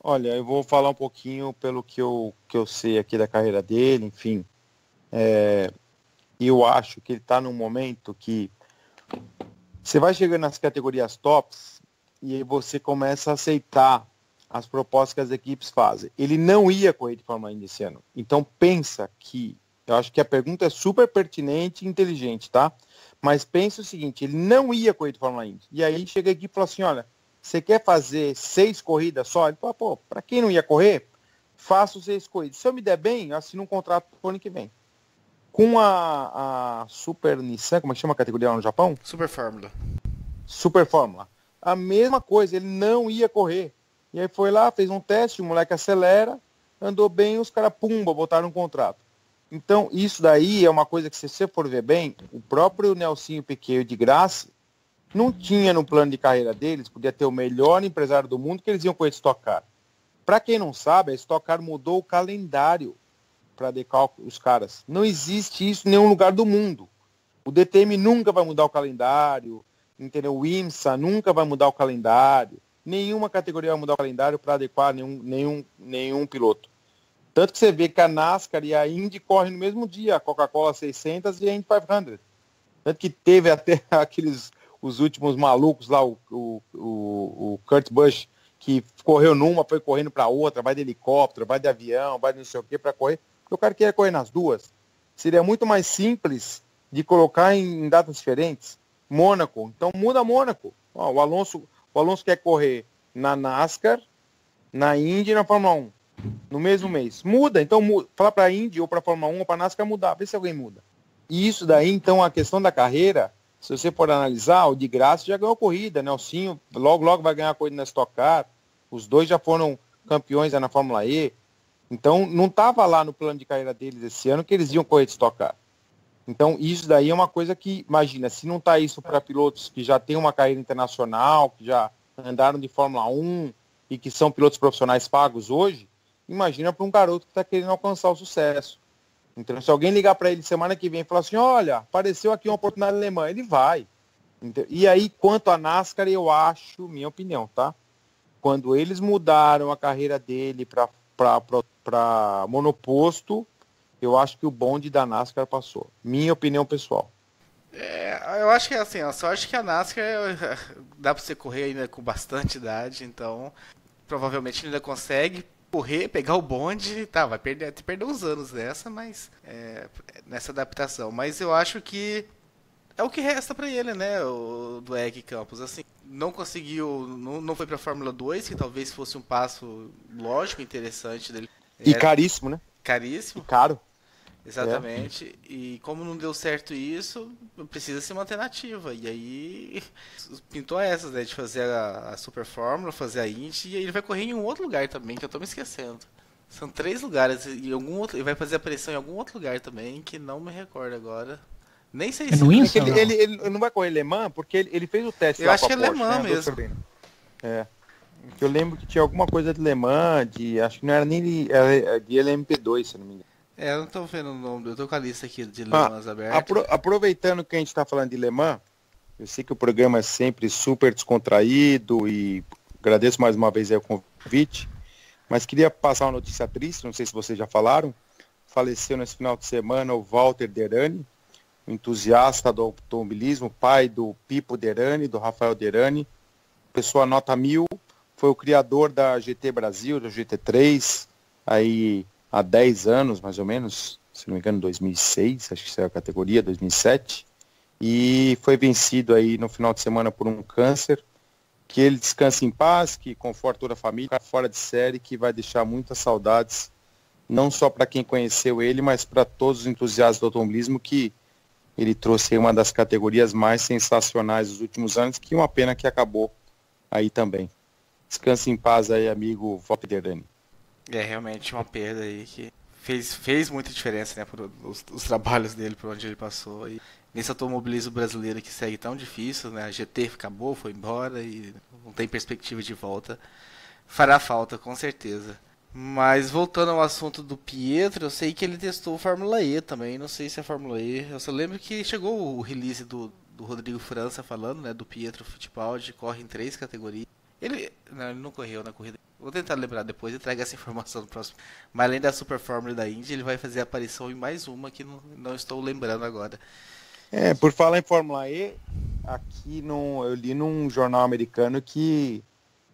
Olha, eu vou falar um pouquinho pelo que eu sei aqui da carreira dele, enfim. Eu acho que ele está num momento que você vai chegando nas categorias tops e aí você começa a aceitar as propostas que as equipes fazem. Ele não ia correr de Fórmula 1 esse ano. Então pensa que, eu acho que a pergunta é super pertinente e inteligente, tá? Mas pensa o seguinte, ele não ia correr de Fórmula 1. E aí chega a equipe e fala assim, olha, você quer fazer 6 corridas só? Ele fala, para quem não ia correr, faço 6 corridas. Se eu me der bem, eu assino um contrato pro ano que vem. Com a Super Nissan, como é que chama a categoria lá no Japão? Super Fórmula. Super Fórmula. A mesma coisa, ele não ia correr. E aí foi lá, fez um teste, o moleque acelera, andou bem, os caras, pumba, botaram um contrato. Então, isso daí é uma coisa que, se você for ver bem, o próprio Nelsinho Piquet de Graça não tinha no plano de carreira deles, podia ter o melhor empresário do mundo, que eles iam correr de Stock Car. Para quem não sabe, a Stock Car mudou o calendário para adequar os caras. Não existe isso em nenhum lugar do mundo. O DTM nunca vai mudar o calendário, entendeu? O IMSA nunca vai mudar o calendário. Nenhuma categoria vai mudar o calendário para adequar nenhum piloto. Tanto que você vê que a NASCAR e a Indy correm no mesmo dia, a Coca-Cola 600 e a Indy 500. Tanto que teve até os últimos malucos lá, o Kurt Busch, que correu numa, foi correndo para outra, vai de helicóptero, vai de avião, vai de não sei o que para correr, porque o cara queria correr nas duas. Seria muito mais simples de colocar em datas diferentes. Mônaco, então muda Mônaco. Ó, o Alonso quer correr na NASCAR, na Indy e na Fórmula 1, no mesmo mês. Muda, então fala para a Indy ou para a Fórmula 1 ou para a NASCAR mudar, vê se alguém muda. E isso daí, então, a questão da carreira, se você for analisar, o de Graça já ganhou corrida, Nelsinho logo vai ganhar a corrida na Stock Car, os dois já foram campeões na Fórmula E, então não estava lá no plano de carreira deles esse ano que eles iam correr de Stock Car. Então isso daí é uma coisa que, imagina, se não está isso para pilotos que já têm uma carreira internacional, que já andaram de Fórmula 1 e que são pilotos profissionais pagos hoje, imagina para um garoto que está querendo alcançar o sucesso. Então, se alguém ligar para ele semana que vem e falar assim, olha, apareceu aqui uma oportunidade alemã, ele vai. E aí, quanto a NASCAR, eu acho, minha opinião, tá? Quando eles mudaram a carreira dele para monoposto, eu acho que o bonde da NASCAR passou. Minha opinião pessoal. Eu acho que é assim, eu só acho que a NASCAR dá para você correr ainda com bastante idade, então provavelmente ele ainda consegue correr, pegar o bonde, tá, vai perder uns anos nessa, mas nessa adaptação. Mas eu acho que é o que resta para ele, né, o do Egg Campos. Assim, não conseguiu, não foi para a Fórmula 2, que talvez fosse um passo lógico, interessante dele. E caríssimo, né? Caríssimo. E caro. Exatamente. E como não deu certo isso, precisa se manter nativa. E aí pintou essas, né? De fazer a Super Fórmula, fazer a Indy, e aí ele vai correr em um outro lugar também, que eu tô me esquecendo. São 3 lugares, e ele vai fazer aparição em algum outro lugar também, que não me recordo agora. Nem sei se... Ele não vai correr Le Mans, porque ele fez o teste lá com a Porsche. Eu acho que é Le Mans mesmo. Eu lembro que tinha alguma coisa de Le Mans, acho que não era nem de LMP2, se não me engano. Eu não tô vendo o nome, eu tô com a lista aqui de Le Mans aberta. Aproveitando que a gente tá falando de Le Mans, eu sei que o programa é sempre super descontraído e agradeço mais uma vez aí o convite, mas queria passar uma notícia triste, não sei se vocês já falaram, faleceu nesse final de semana o Walter Derani, entusiasta do automobilismo, pai do Pipo Derani, do Rafael Derani, pessoa nota 1000, foi o criador da GT Brasil, da GT3, aí há 10 anos, mais ou menos, se não me engano, 2006, acho que saiu a categoria, 2007, e foi vencido aí no final de semana por um câncer, que ele descanse em paz, que conforta toda a família, fora de série, que vai deixar muitas saudades, não só para quem conheceu ele, mas para todos os entusiastas do automobilismo, que ele trouxe aí uma das categorias mais sensacionais dos últimos anos, que uma pena que acabou aí também. Descanse em paz aí, amigo Walter Derani. É realmente uma perda aí que fez muita diferença, né, por os trabalhos dele, por onde ele passou. E nesse automobilismo brasileiro que segue tão difícil, né, a GT acabou, foi embora e não tem perspectiva de volta. Fará falta, com certeza. Mas voltando ao assunto do Pietro, eu sei que ele testou Fórmula E também, não sei se é Fórmula E. Eu só lembro que chegou o release do Rodrigo França falando, né, do Pietro Fittipaldi, corre em 3 categorias. Ele não correu na corrida. Vou tentar lembrar depois e trago essa informação no próximo. Mas além da Super Fórmula da Indy, ele vai fazer aparição em mais uma que não estou lembrando agora. Por falar em Fórmula E, aqui eu li num jornal americano que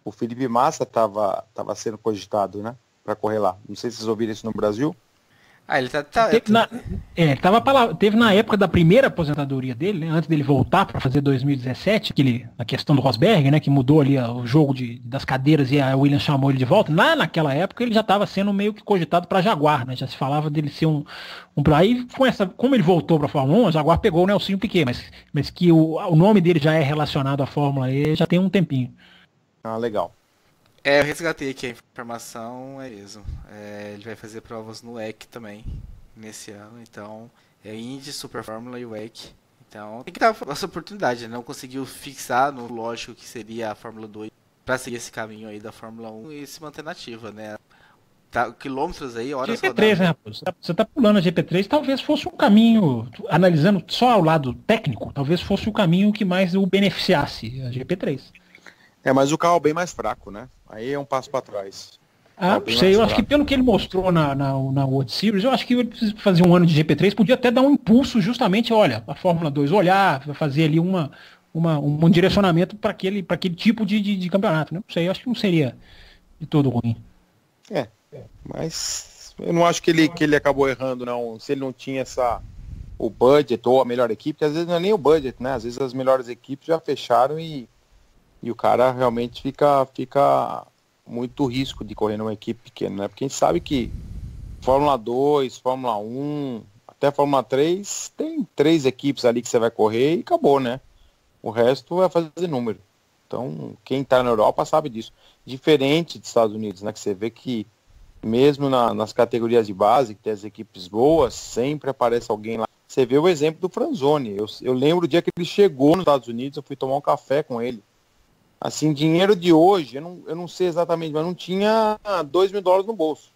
o Felipe Massa estava sendo cogitado, né, para correr lá. Não sei se vocês ouviram isso no Brasil. Ele teve na época da primeira aposentadoria dele, né, antes dele voltar para fazer 2017, a questão do Rosberg, né, que mudou ali o jogo das cadeiras e a Williams chamou ele de volta. Naquela época ele já estava sendo meio que cogitado para Jaguar, né, já se falava dele ser aí como ele voltou para a Fórmula 1, a Jaguar pegou o Nelsinho Piquet, mas que o nome dele já é relacionado à Fórmula E já tem um tempinho. Legal. Eu resgatei aqui a informação, é isso. Ele vai fazer provas no WEC também, nesse ano. Então, Indy, Super Fórmula e WEC. Então, tem que dar essa oportunidade, né? Não conseguiu fixar no lógico que seria a Fórmula 2 para seguir esse caminho aí da Fórmula 1 e se manter nativa, né? Quilômetros aí, horas GP3, né? Você tá pulando a GP3, talvez fosse um caminho, analisando só ao lado técnico, talvez fosse o caminho que mais o beneficiasse, a GP3. Mas o carro é bem mais fraco, né? Aí é um passo para trás. Não sei, eu acho que pelo que ele mostrou na World Series, eu acho que ele precisa fazer um ano de GP3, podia até dar um impulso justamente, olha, a Fórmula 2 olhar, fazer ali um direcionamento para aquele tipo de campeonato, né? Não sei, eu acho que não seria de todo ruim. Mas eu não acho que ele acabou errando, não. Se ele não tinha o budget ou a melhor equipe, porque às vezes não é nem o budget, né? Às vezes as melhores equipes já fecharam e o cara realmente fica muito risco de correr numa equipe pequena, né? Porque a gente sabe que Fórmula 2, Fórmula 1, até Fórmula 3, tem 3 equipes ali que você vai correr e acabou, né? O resto vai fazer número. Então, quem tá na Europa sabe disso. Diferente dos Estados Unidos, né? Que você vê que mesmo nas categorias de base, que tem as equipes boas, sempre aparece alguém lá. Você vê o exemplo do Franzoni. Eu lembro o dia que ele chegou nos Estados Unidos, eu fui tomar um café com ele. Assim, dinheiro de hoje, eu não sei exatamente, mas não tinha $2.000 no bolso.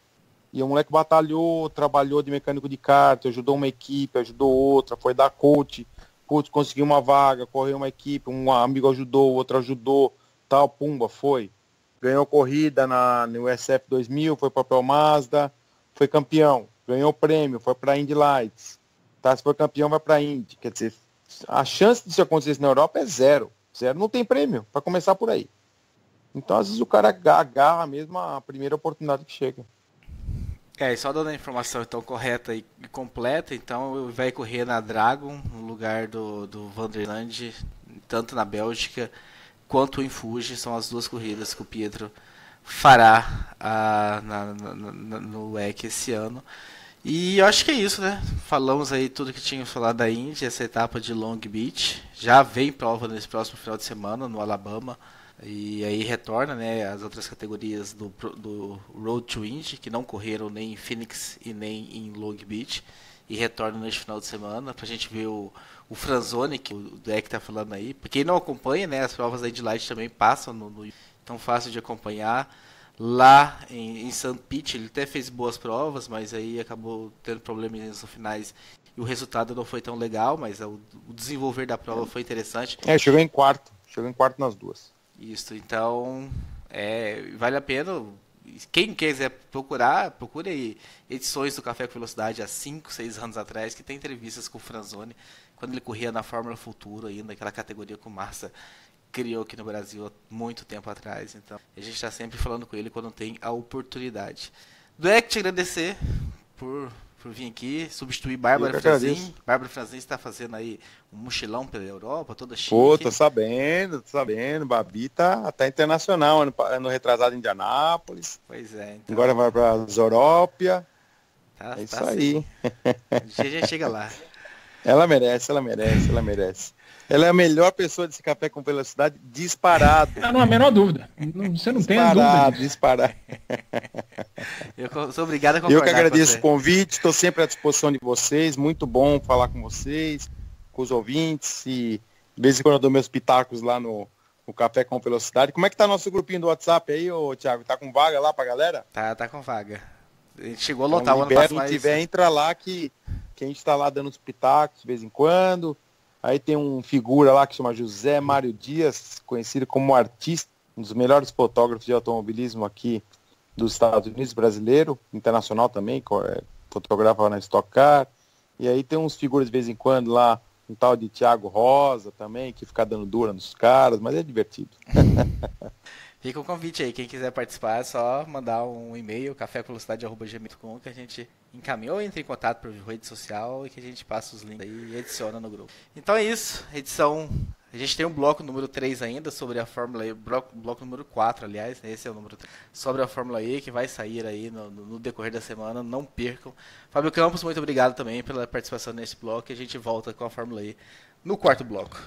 E o moleque batalhou, trabalhou de mecânico de kart, ajudou uma equipe, ajudou outra, foi dar coach, conseguiu uma vaga, correu uma equipe, um amigo ajudou, outro ajudou, tal, pumba, foi. Ganhou corrida no SF 2000, foi para a Mazda, foi campeão, ganhou prêmio, foi para a Indy Lights. Tá, se for campeão, vai para a Indy. Quer dizer, a chance disso acontecer na Europa é zero. Zero, não tem prêmio, para começar por aí. Então, às vezes, o cara agarra mesmo a primeira oportunidade que chega. E só dando a informação então correta e completa, então vai correr na Dragon, no lugar do Vanderlande, tanto na Bélgica quanto em Fuji, são as 2 corridas que o Pietro fará no WEC esse ano. E eu acho que é isso, né? Falamos aí tudo que tínhamos falado da Indy, essa etapa de Long Beach. Já vem prova nesse próximo final de semana no Alabama. E aí retorna, né, as outras categorias do Road to Indy, que não correram nem em Phoenix e nem em Long Beach. E retorna neste final de semana pra gente ver o Franzoni, que o Deck tá falando aí. Pra quem não acompanha, né, as provas da Indy Light também passam no tão fácil de acompanhar. Lá em St. Pete, ele até fez boas provas, mas aí acabou tendo problemas no finais e o resultado não foi tão legal, mas o desenvolver da prova foi interessante. Chegou em quarto nas 2. Isso, então vale a pena. Quem quiser procure aí edições do Café com Velocidade há 5, 6 anos atrás, que tem entrevistas com o Franzoni, quando ele corria na Fórmula Futuro ainda, aquela categoria que o Massa criou aqui no Brasil há muito tempo atrás. Então, a gente está sempre falando com ele quando tem a oportunidade. Dueck, te agradecer por vir aqui, substituir Bárbara Franzin. Bárbara Franzin está fazendo aí um mochilão pela Europa, toda chique. Pô, tô sabendo. Babi tá internacional, ano retrasado em Indianápolis. Pois é. Então... Agora vai pra Zorópia. É isso aí. Um dia a gente chega lá. Ela merece. Ela é a melhor pessoa desse Café com Velocidade, disparado. Não há a menor dúvida. Você não tem a dúvida. Disparado. Eu sou obrigado a concordar. Eu que agradeço o convite, estou sempre à disposição de vocês. Muito bom falar com vocês, com os ouvintes. E de vez em quando eu dou meus pitacos lá no Café com Velocidade. Como é que tá nosso grupinho do WhatsApp aí, ô Thiago? Tá com vaga lá pra galera? Tá com vaga. A gente chegou a lotar o ano passado. Se tiver, entra lá que a gente tá lá dando os pitacos de vez em quando. Aí tem um figura lá que chama José Mário Dias, conhecido como artista, um dos melhores fotógrafos de automobilismo aqui dos Estados Unidos, brasileiro, internacional também, fotografa na Stock Car. E aí tem uns figuras de vez em quando lá, um tal de Thiago Rosa também, que fica dando dura nos caras, mas é divertido. Fica o convite aí, quem quiser participar é só mandar um e-mail, cafévelocidade@gmail.com, que a gente encaminha ou entra em contato por rede social e que a gente passa os links aí e adiciona no grupo. Então é isso, a gente tem um bloco número 3 ainda sobre a Fórmula E, bloco número 4, aliás, esse é o número 3, sobre a Fórmula E, que vai sair aí no decorrer da semana, não percam. Fábio Campos, muito obrigado também pela participação nesse bloco e a gente volta com a Fórmula E no 4º bloco.